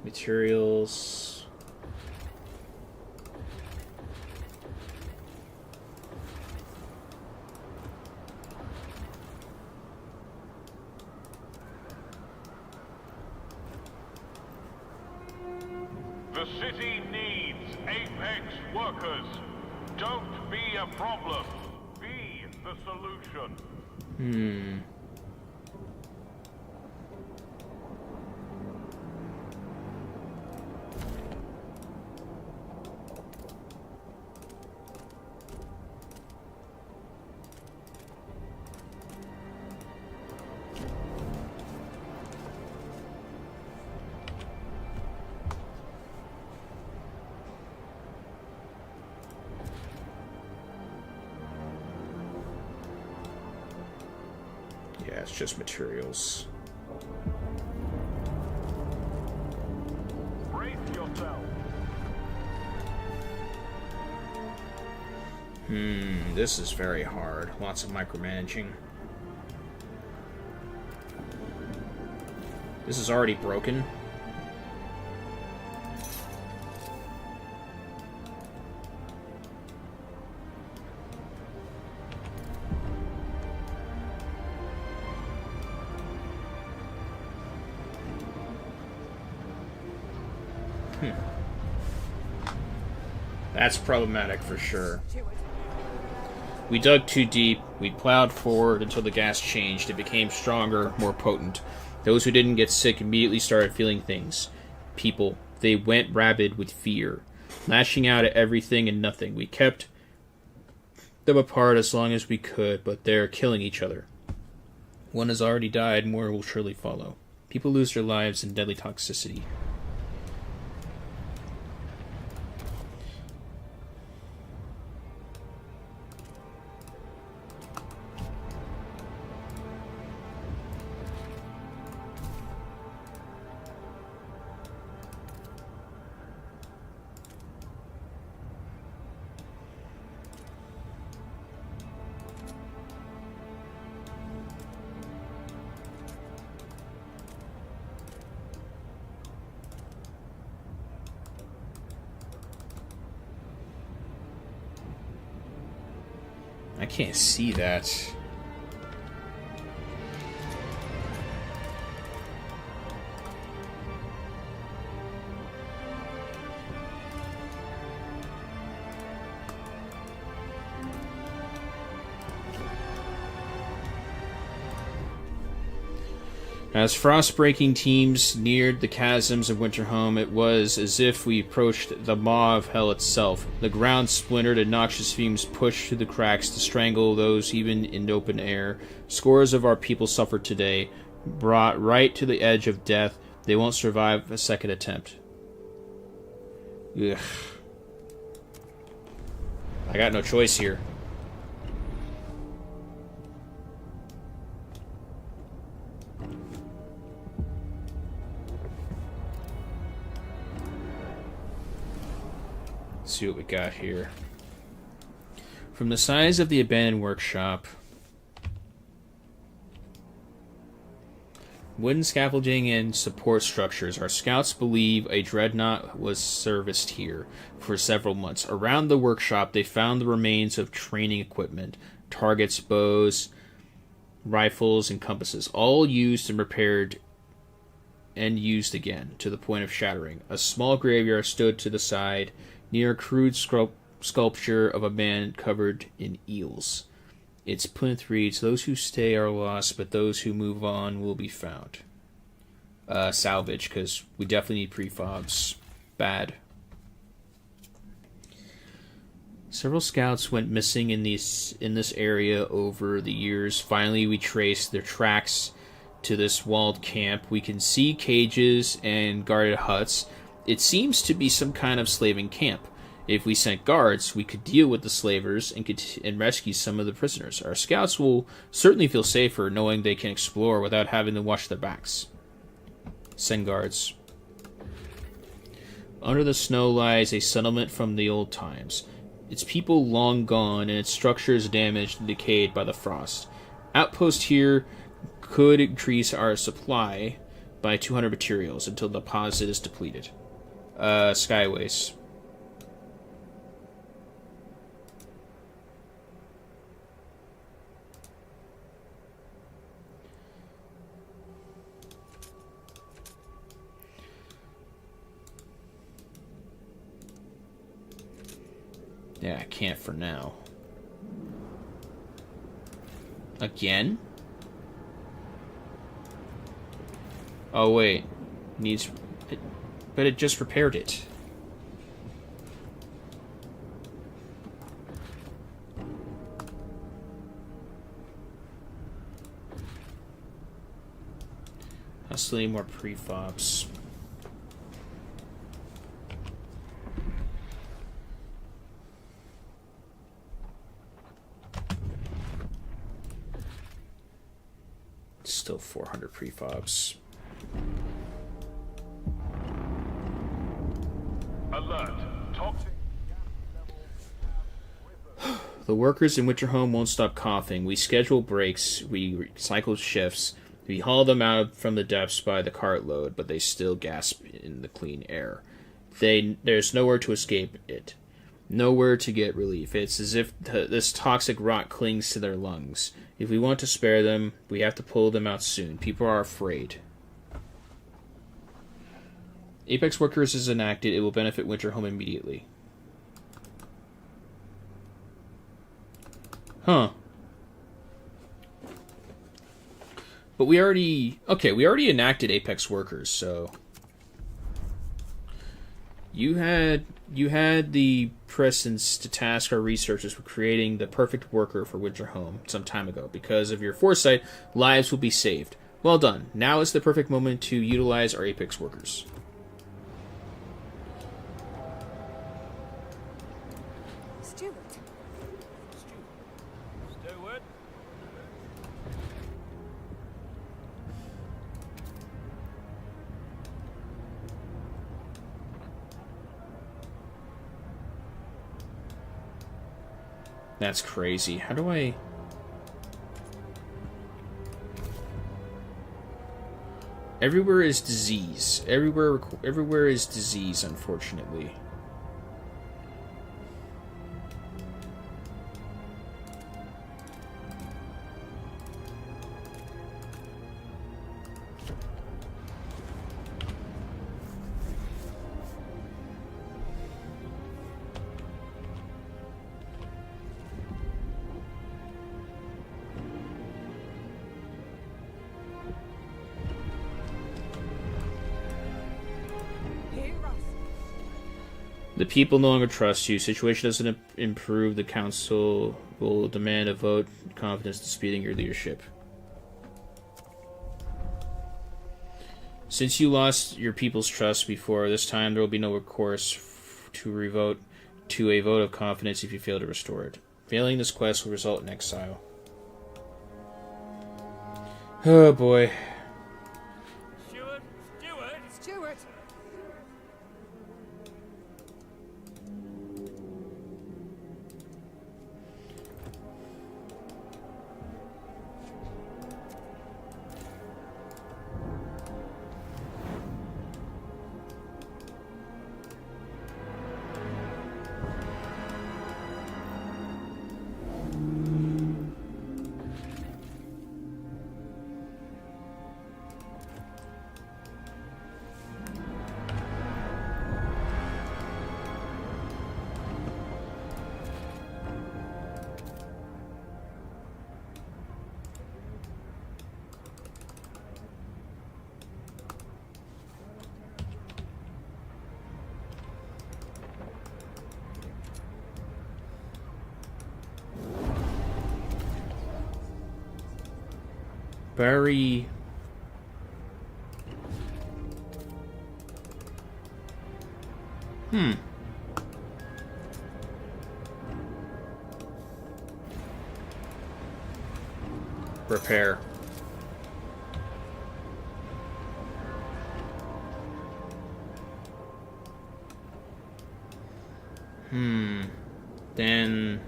Materials. The city needs Apex workers. Don't be a problem. Be the solution. Yeah, it's just materials. Brace yourself. This is very hard. Lots of micromanaging. This is already broken. That's problematic for sure. We dug too deep, we plowed forward until the gas changed. It became stronger, more potent. Those who didn't get sick immediately started feeling things. People, they went rabid with fear, lashing out at everything and nothing. We kept them apart as long as we could, but they're killing each other. One has already died, more will surely follow. People lose their lives in deadly toxicity. I can't see that. As frost-breaking teams neared the chasms of Winterhome, it was as if we approached the maw of hell itself. The ground splintered and noxious fumes pushed through the cracks to strangle those even in open air. Scores of our people suffered today, brought right to the edge of death. They won't survive a second attempt. Ugh. I got no choice here. See what we got here. From the size of the abandoned workshop, wooden scaffolding and support structures, our scouts believe a dreadnought was serviced here for several months. Around the workshop, they found the remains of training equipment, targets, bows, rifles, and compasses, all used and repaired and used again to the point of shattering. A small graveyard stood to the side, near a crude sculpture of a man covered in eels. Its plinth reads, "Those who stay are lost, but those who move on will be found." Salvage, because we definitely need prefobs. Bad. Several scouts went missing in this area over the years. Finally, we traced their tracks to this walled camp. We can see cages and guarded huts. It seems to be some kind of slaving camp. If we sent guards, we could deal with the slavers and rescue some of the prisoners. Our scouts will certainly feel safer knowing they can explore without having to watch their backs. Send guards. Under the snow lies a settlement from the old times. Its people long gone and its structures damaged and decayed by the frost. Outpost here could increase our supply by 200 materials until the deposit is depleted. Skyways. Yeah, I can't for now. Again? Oh, wait. Needs... But it just repaired it. I still need more prefobs. Still 400 prefobs. Alert. Toxic. The workers in Winterhome won't stop coughing. We schedule breaks. We cycle shifts. We haul them out from the depths by the cartload, but they still gasp in the clean air. There's nowhere to escape it. Nowhere to get relief. It's as if this toxic rot clings to their lungs. If we want to spare them, we have to pull them out soon. People are afraid. Apex Workers is enacted. It will benefit Winterhome immediately. Huh. But we already enacted Apex Workers, so you had the presence to task our researchers with creating the perfect worker for Winterhome some time ago. Because of your foresight, lives will be saved. Well done. Now is the perfect moment to utilize our Apex Workers. Stuart. Steward. That's crazy. How do I... Everywhere is disease. Everywhere is disease, unfortunately. The people no longer trust you. Situation doesn't improve. The council will demand a vote of confidence disputing your leadership. Since you lost your people's trust before, this time there will be no recourse to revote to a vote of confidence if you fail to restore it. Failing this quest will result in exile. Oh boy. Steward. Stuart. Barry... Repair. Then...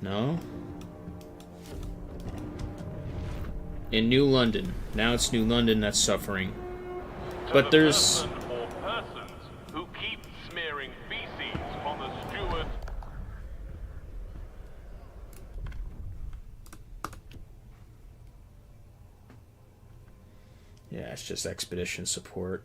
No? In New London. Now it's New London that's suffering. But there's... Person or persons who keep smearing feces on the steward. Yeah, it's just expedition support.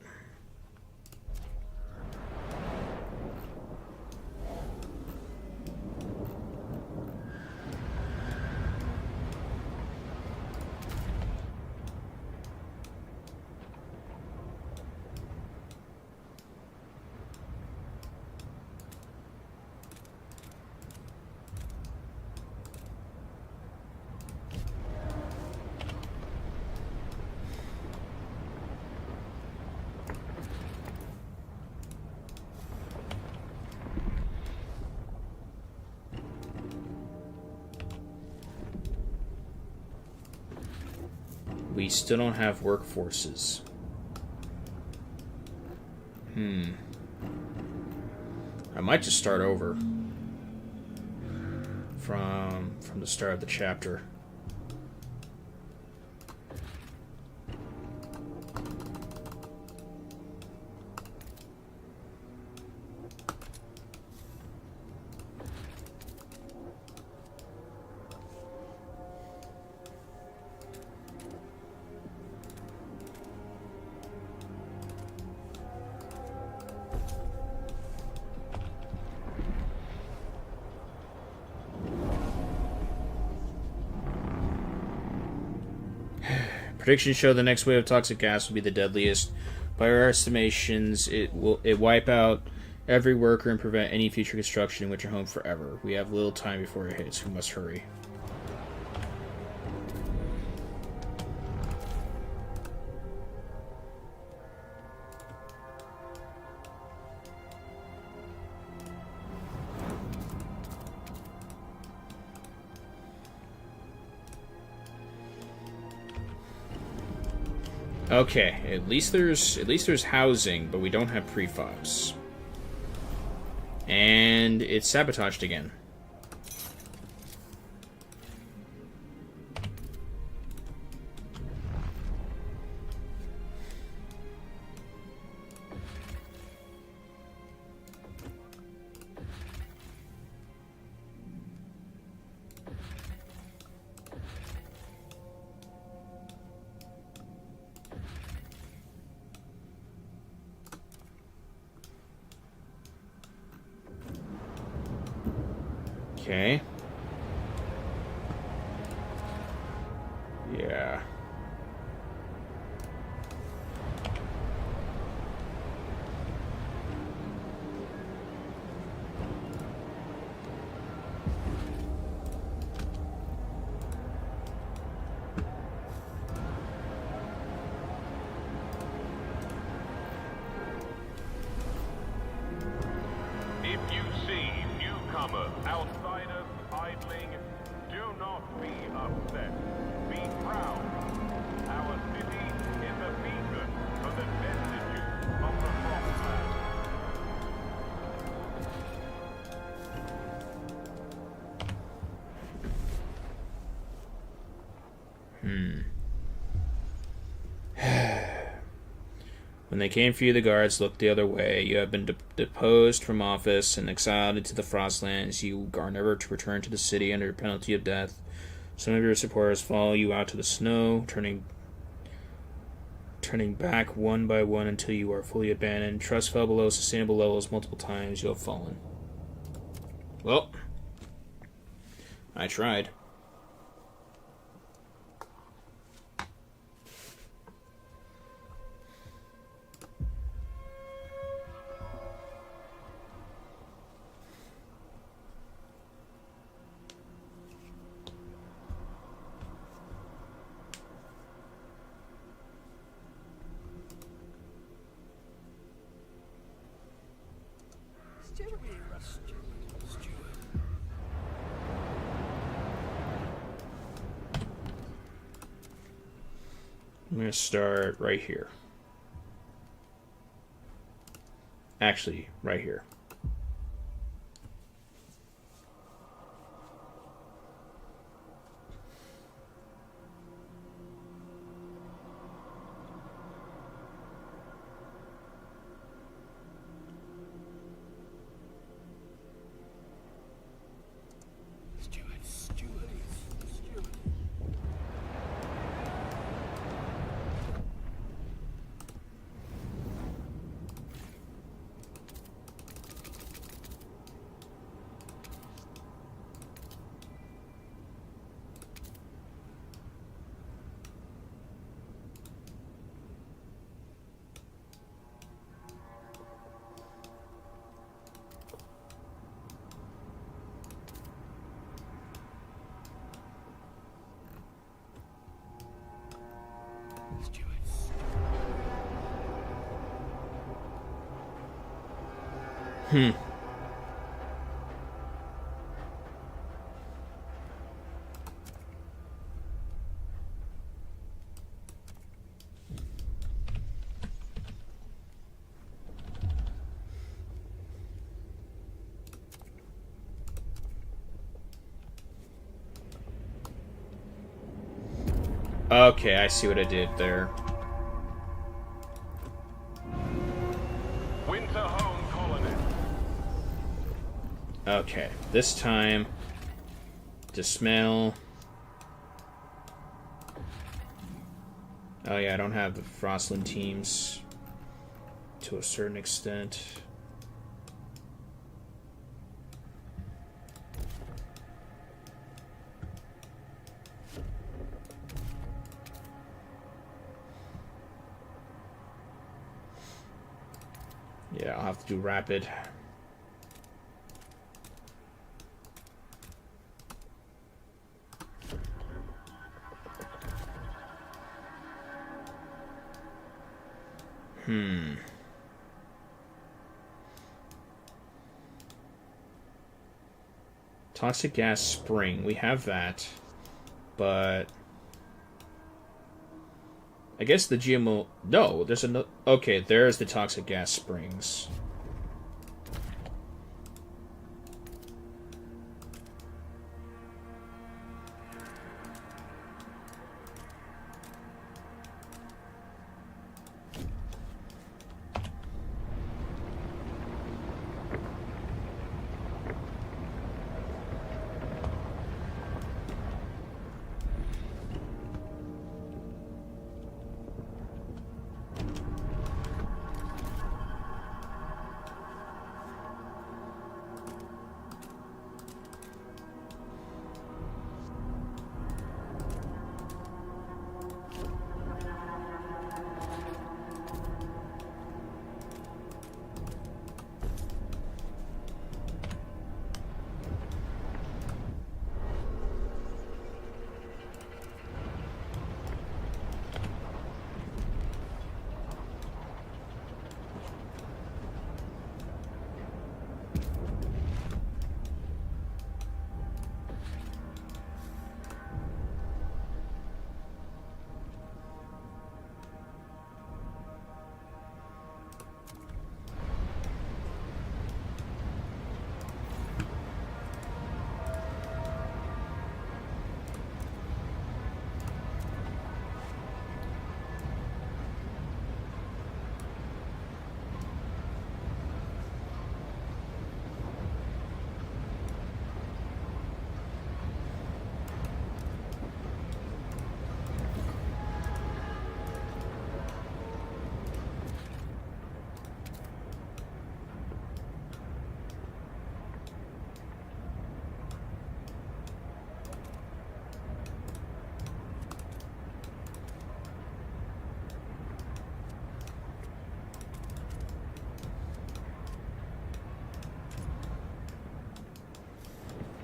We still don't have workforces. I might just start over from the start of the chapter. Predictions show the next wave of toxic gas will be the deadliest. By our estimations, it wipe out every worker and prevent any future construction in Winter Home forever. We have little time before it hits. We must hurry. Okay, at least there's housing, but we don't have prefabs. And it's sabotaged again. Okay. Yeah. If you see newcomer, outsiders idling, do not be upset. Be proud. Our city is a beacon for the destitute of the Frostpunk. When they came for you, the guards looked the other way. You have been deposed from office and exiled into the Frostlands. You are never to return to the city under penalty of death. Some of your supporters follow you out to the snow, turning back one by one until you are fully abandoned. Trust fell below sustainable levels multiple times. You have fallen. Well, I tried. I'm going to start right here. Actually, right here. Okay, I see what I did there. Winter home colony. Okay, this time, dismantle. Oh yeah, I don't have the Frostland teams to a certain extent. Yeah, I'll have to do rapid. Toxic gas spring. We have that. But I guess the GMO... No, there's another... Okay, there's the toxic gas springs.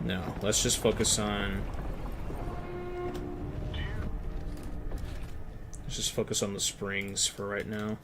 No, let's just focus on... Let's just focus on the springs for right now.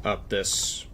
up this.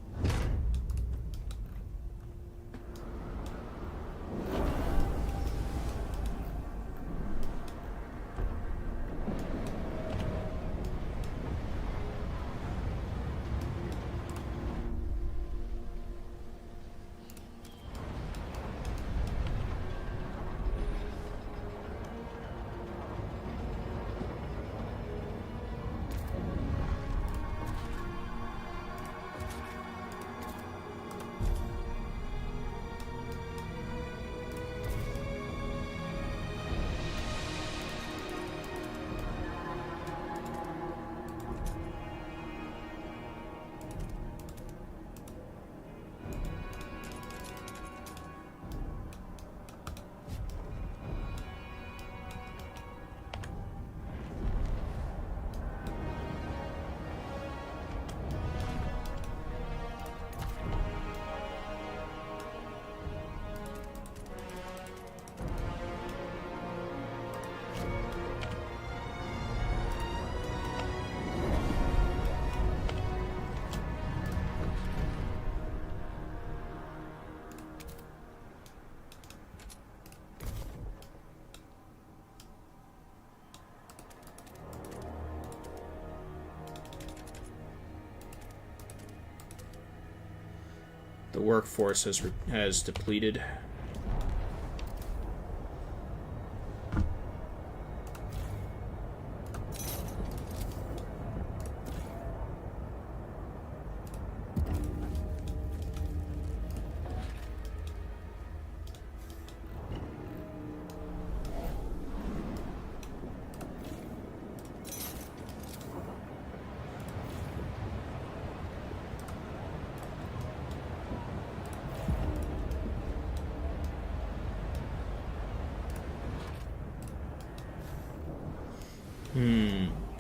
The workforce has depleted.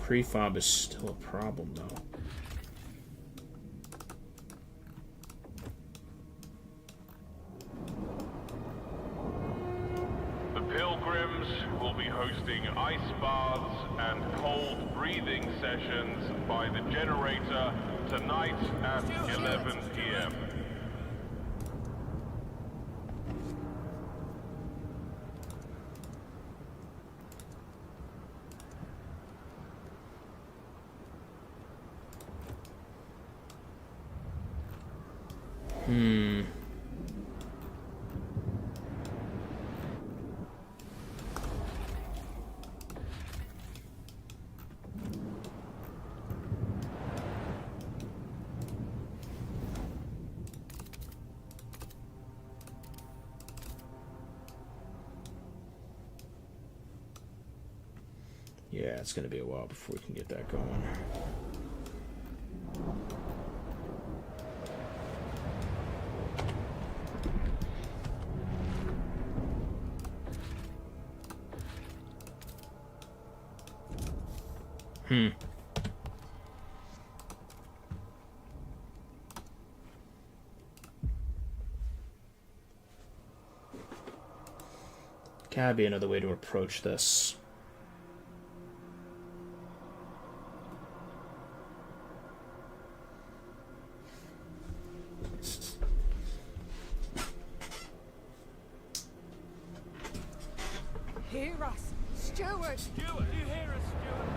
Prefob is still a problem, though. The pilgrims will be hosting ice baths and cold breathing sessions by the generator tonight at 11 p.m. Yeah, it's going to be a while before we can get that going. Gotta be another way to approach this. Hear us, Steward. Steward, do you hear us, Steward?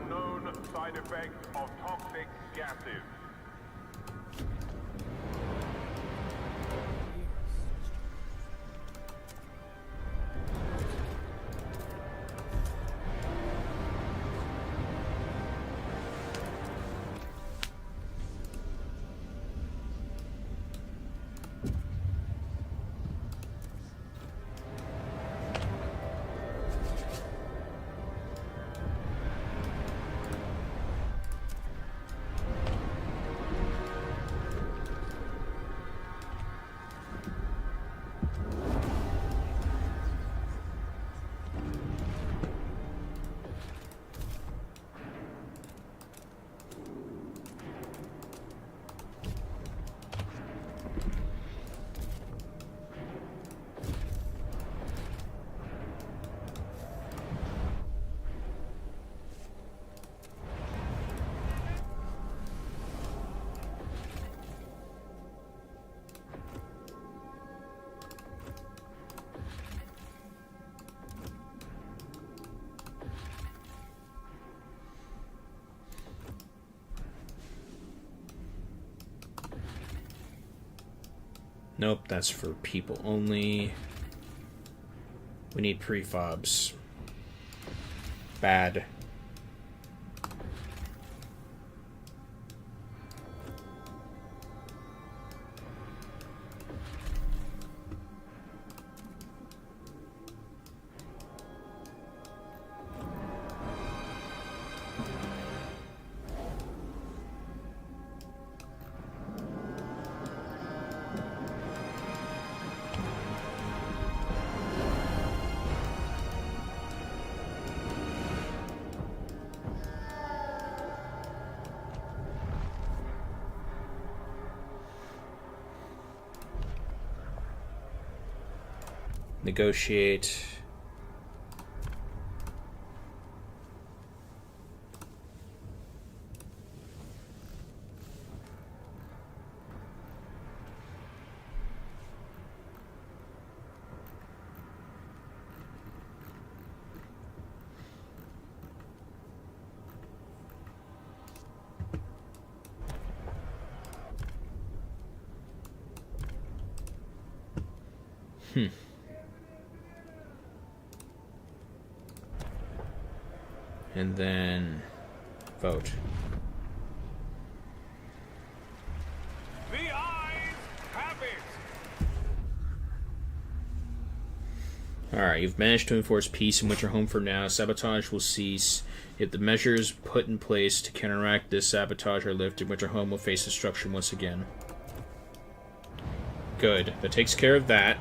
unknown side effects of toxic gases. Nope, that's for people only. We need prefobs. Bad. Negotiate. And then vote. The eyes have it! Alright, you've managed to enforce peace in Winterhome for now. Sabotage will cease. If the measures put in place to counteract this sabotage are lifted, Winterhome will face destruction once again. Good. That takes care of that.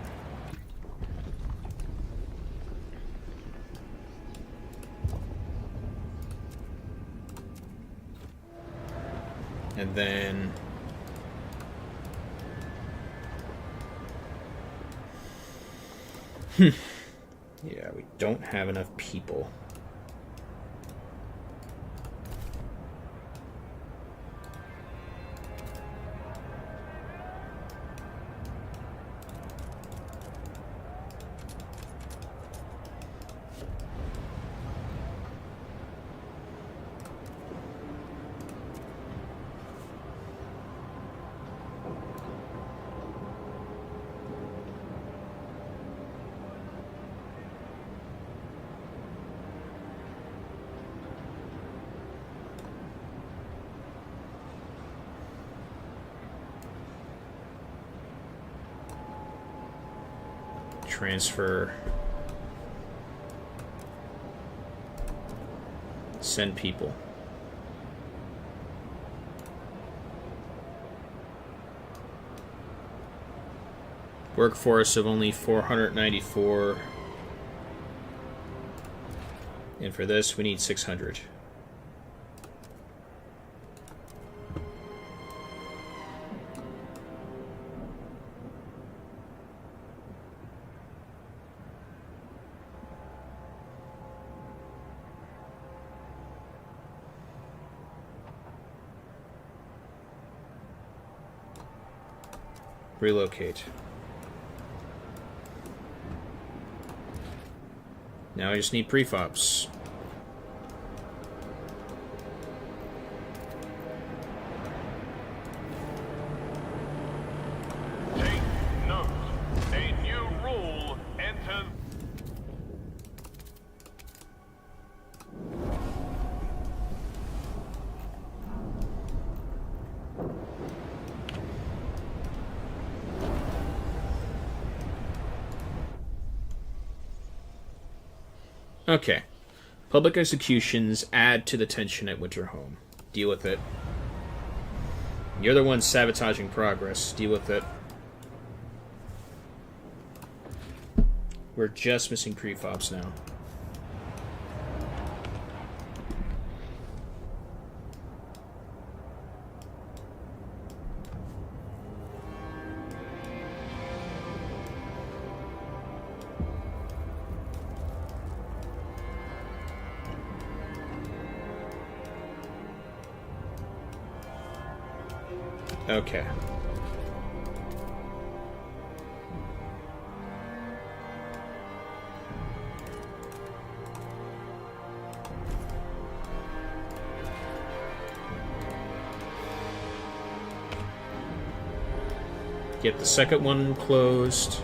And then yeah, we don't have enough people. Transfer. Send people. Workforce of only 494. And for this, we need 600. Relocate. Now I just need prefobs. Okay. Public executions add to the tension at Winterhome. Deal with it. You're the one sabotaging progress. Deal with it. We're just missing prefobs now. Okay. Get the second one closed.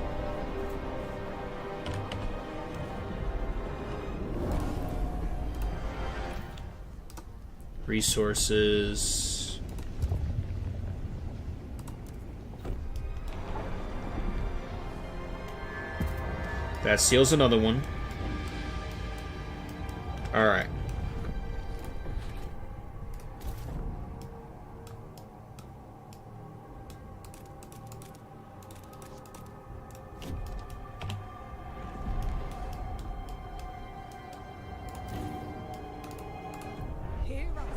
Resources. That seals another one. Alright. Hear us.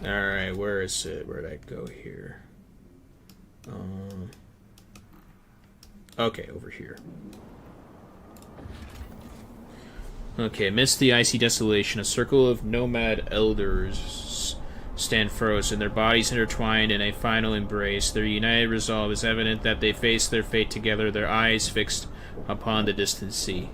Alright, where is it? Where'd I go here? Okay, over here. Okay, amidst the icy desolation, a circle of nomad elders stand frozen, their bodies intertwined in a final embrace. Their united resolve is evident that they face their fate together, their eyes fixed upon the distant sea.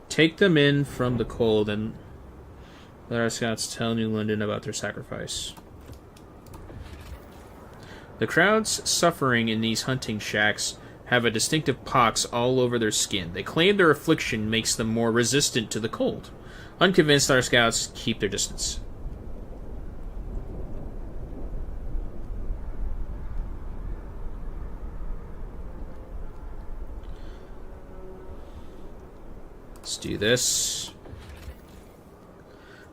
Take them in from the cold and let our scouts tell New London about their sacrifice. The crowds suffering in these hunting shacks have a distinctive pox all over their skin. They claim their affliction makes them more resistant to the cold. Unconvinced, our scouts keep their distance. Let's do this.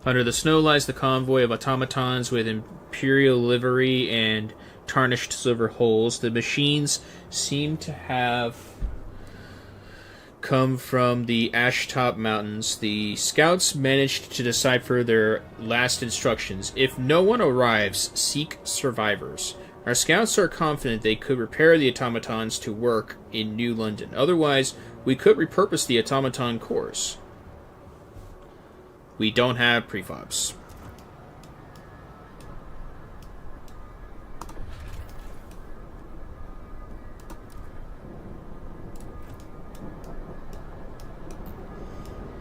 Under the snow lies the convoy of automatons with imperial livery and tarnished silver hulls. The machines seem to have come from the Ashtop Mountains. The scouts managed to decipher their last instructions. If no one arrives, seek survivors. Our scouts are confident they could repair the automatons to work in New London. Otherwise, we could repurpose the automaton cores. We don't have prefobs.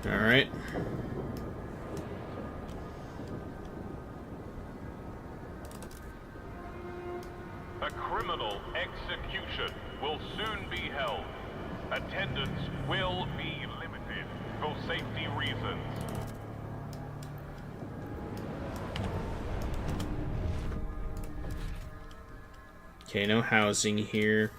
Alright. A criminal execution will soon be held. Attendance will be limited for safety reasons. Okay, no housing here.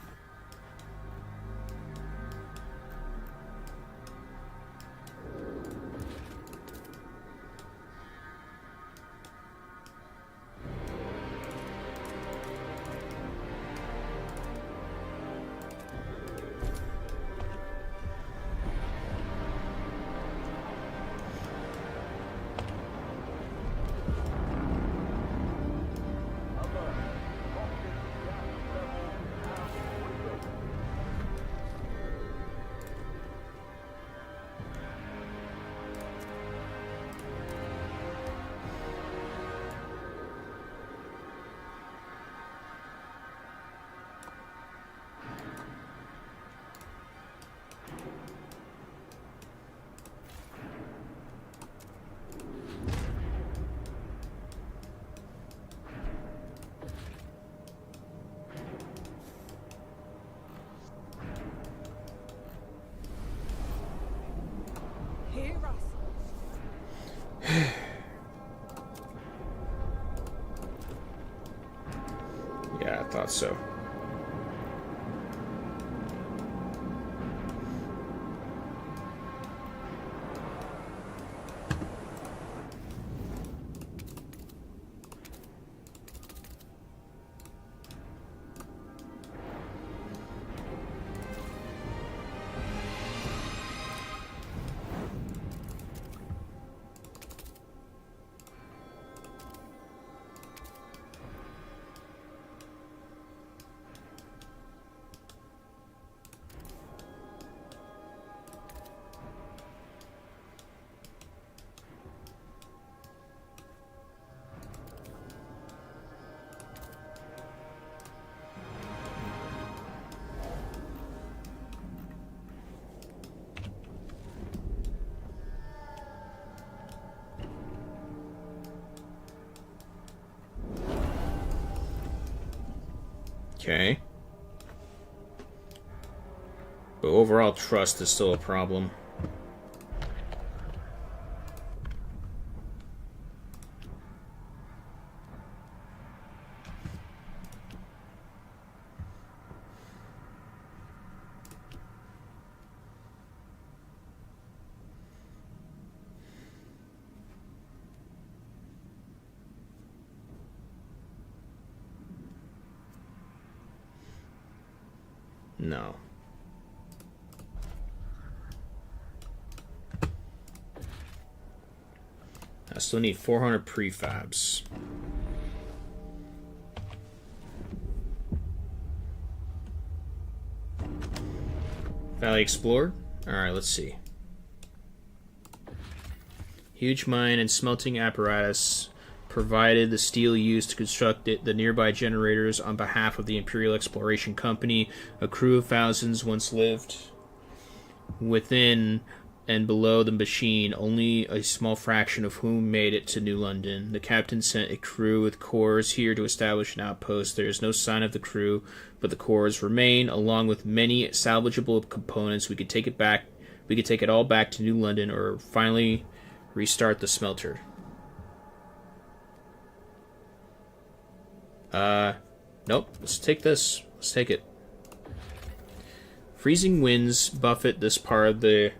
thought so. Okay. But overall trust is still a problem. No. I still need 400 prefabs. Valley Explorer? Alright, let's see. Huge mine and smelting apparatus provided the steel used to construct the nearby generators on behalf of the Imperial Exploration Company. A crew of thousands once lived within and below the machine, only a small fraction of whom made it to New London. The captain sent a crew with cores here to establish an outpost. There is no sign of the crew, but the cores remain, along with many salvageable components. We could take it back. We could take it all back to New London, or finally restart the smelter. Nope. Let's take this. Let's take it. Freezing winds buffet this part of the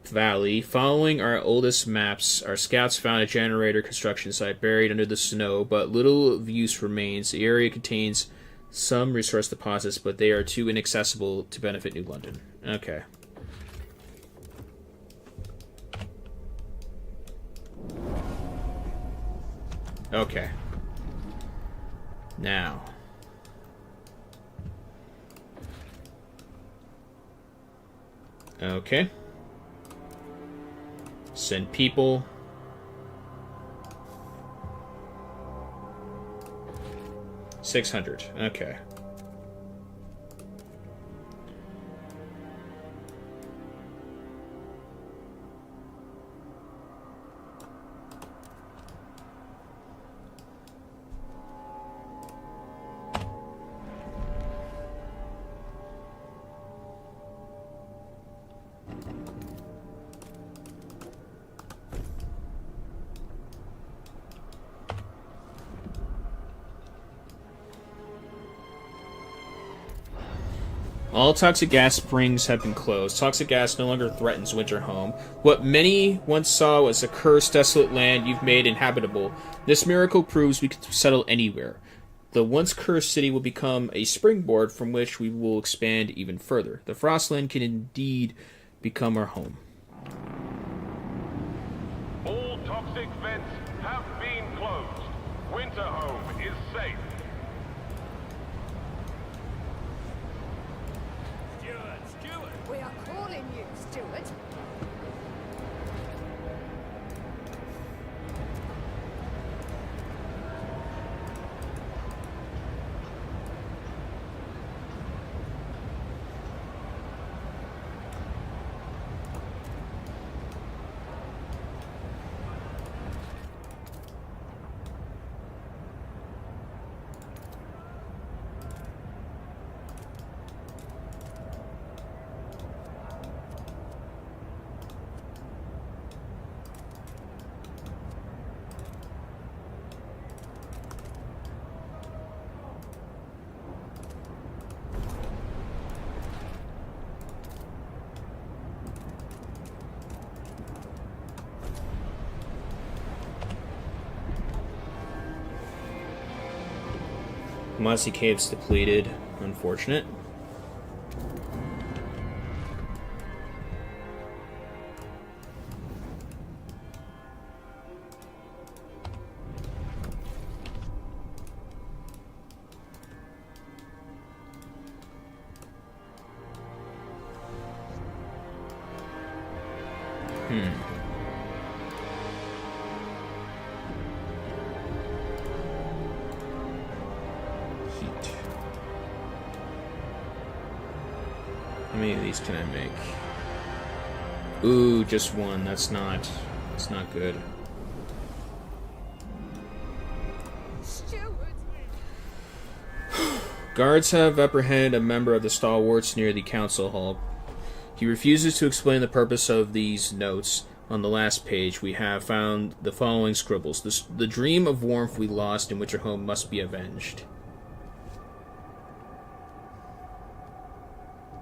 valley. Following our oldest maps, our scouts found a generator construction site buried under the snow, but little of use remains. The area contains some resource deposits, but they are too inaccessible to benefit New London. Okay. Okay. Now. Okay. Send people. $600. Okay. All toxic gas springs have been closed. Toxic gas no longer threatens Winterhome. What many once saw was a cursed, desolate land you've made inhabitable. This miracle proves we can settle anywhere. The once cursed city will become a springboard from which we will expand even further. The Frostland can indeed become our home. All toxic vents have been closed. Winterhome is safe. Stuart! We are calling you, Stuart. Mossy Cave's depleted. Unfortunate. Heat. How many of these can I make? Ooh, just one. That's not good. Steward! Guards have apprehended a member of the Stalwarts near the council hall. He refuses to explain the purpose of these notes. On the last page, we have found the following scribbles. The dream of warmth we lost in Winterhome must be avenged.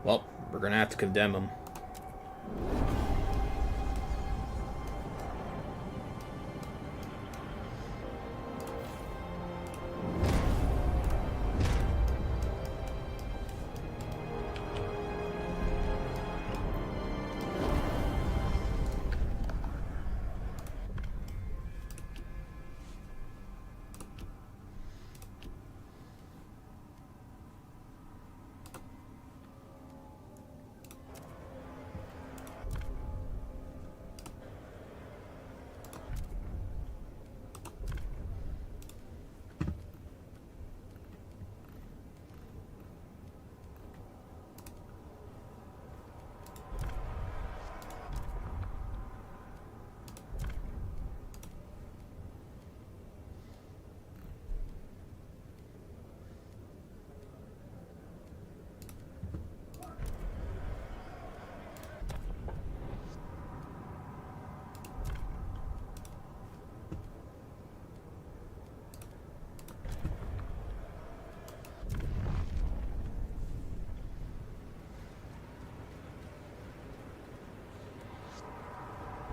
Well, we're gonna have to condemn him.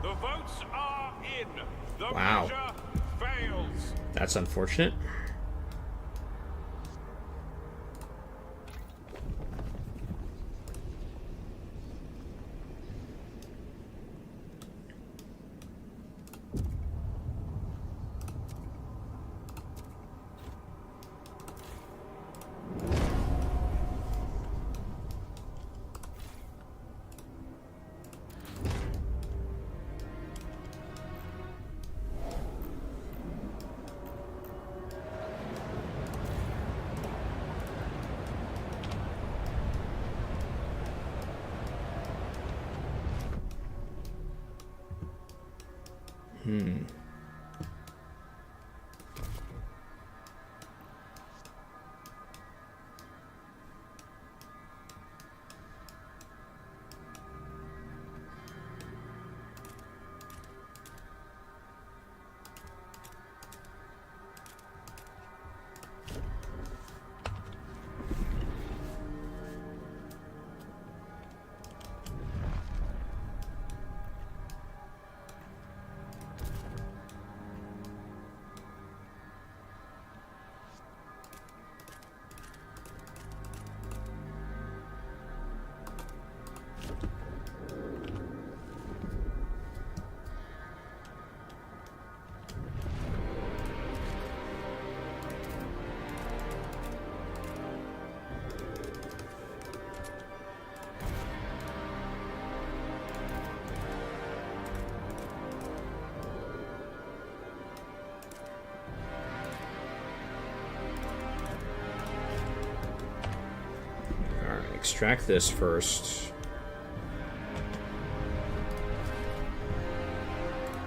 The votes are in. The Wow. measure fails. That's unfortunate. Extract this first.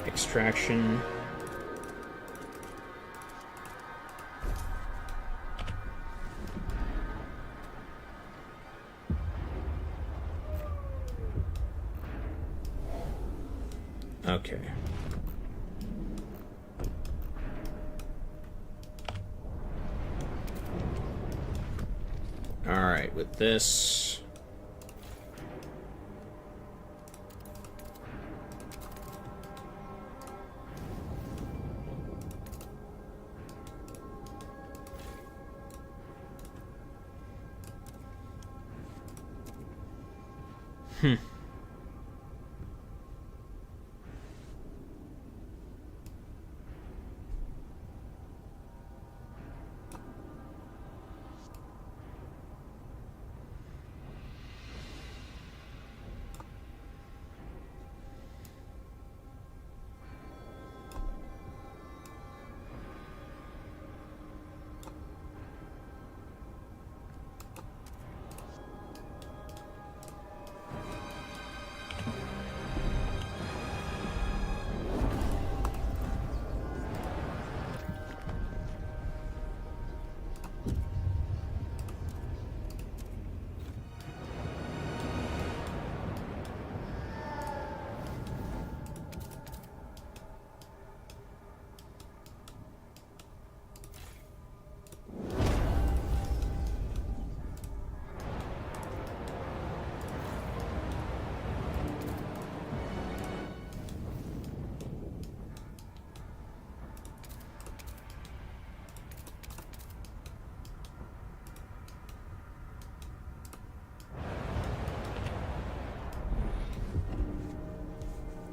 Extraction. Okay. Alright, with this...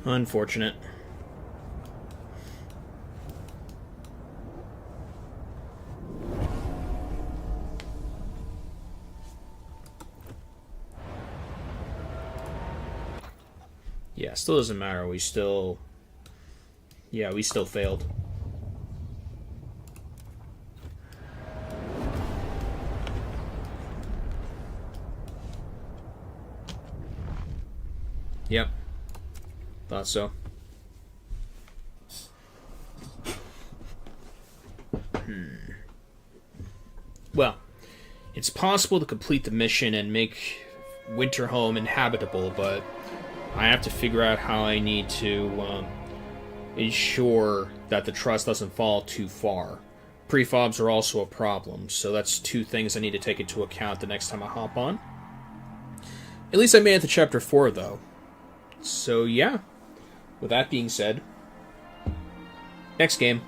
Unfortunate. Yeah, still doesn't matter. We still failed. Yep. Thought so. Well, it's possible to complete the mission and make Winterhome inhabitable, but I have to figure out how I need to ensure that the trust doesn't fall too far. Prefobs are also a problem, so that's two things I need to take into account the next time I hop on. At least I made it to Chapter 4, though. So, yeah. With that being said, next game.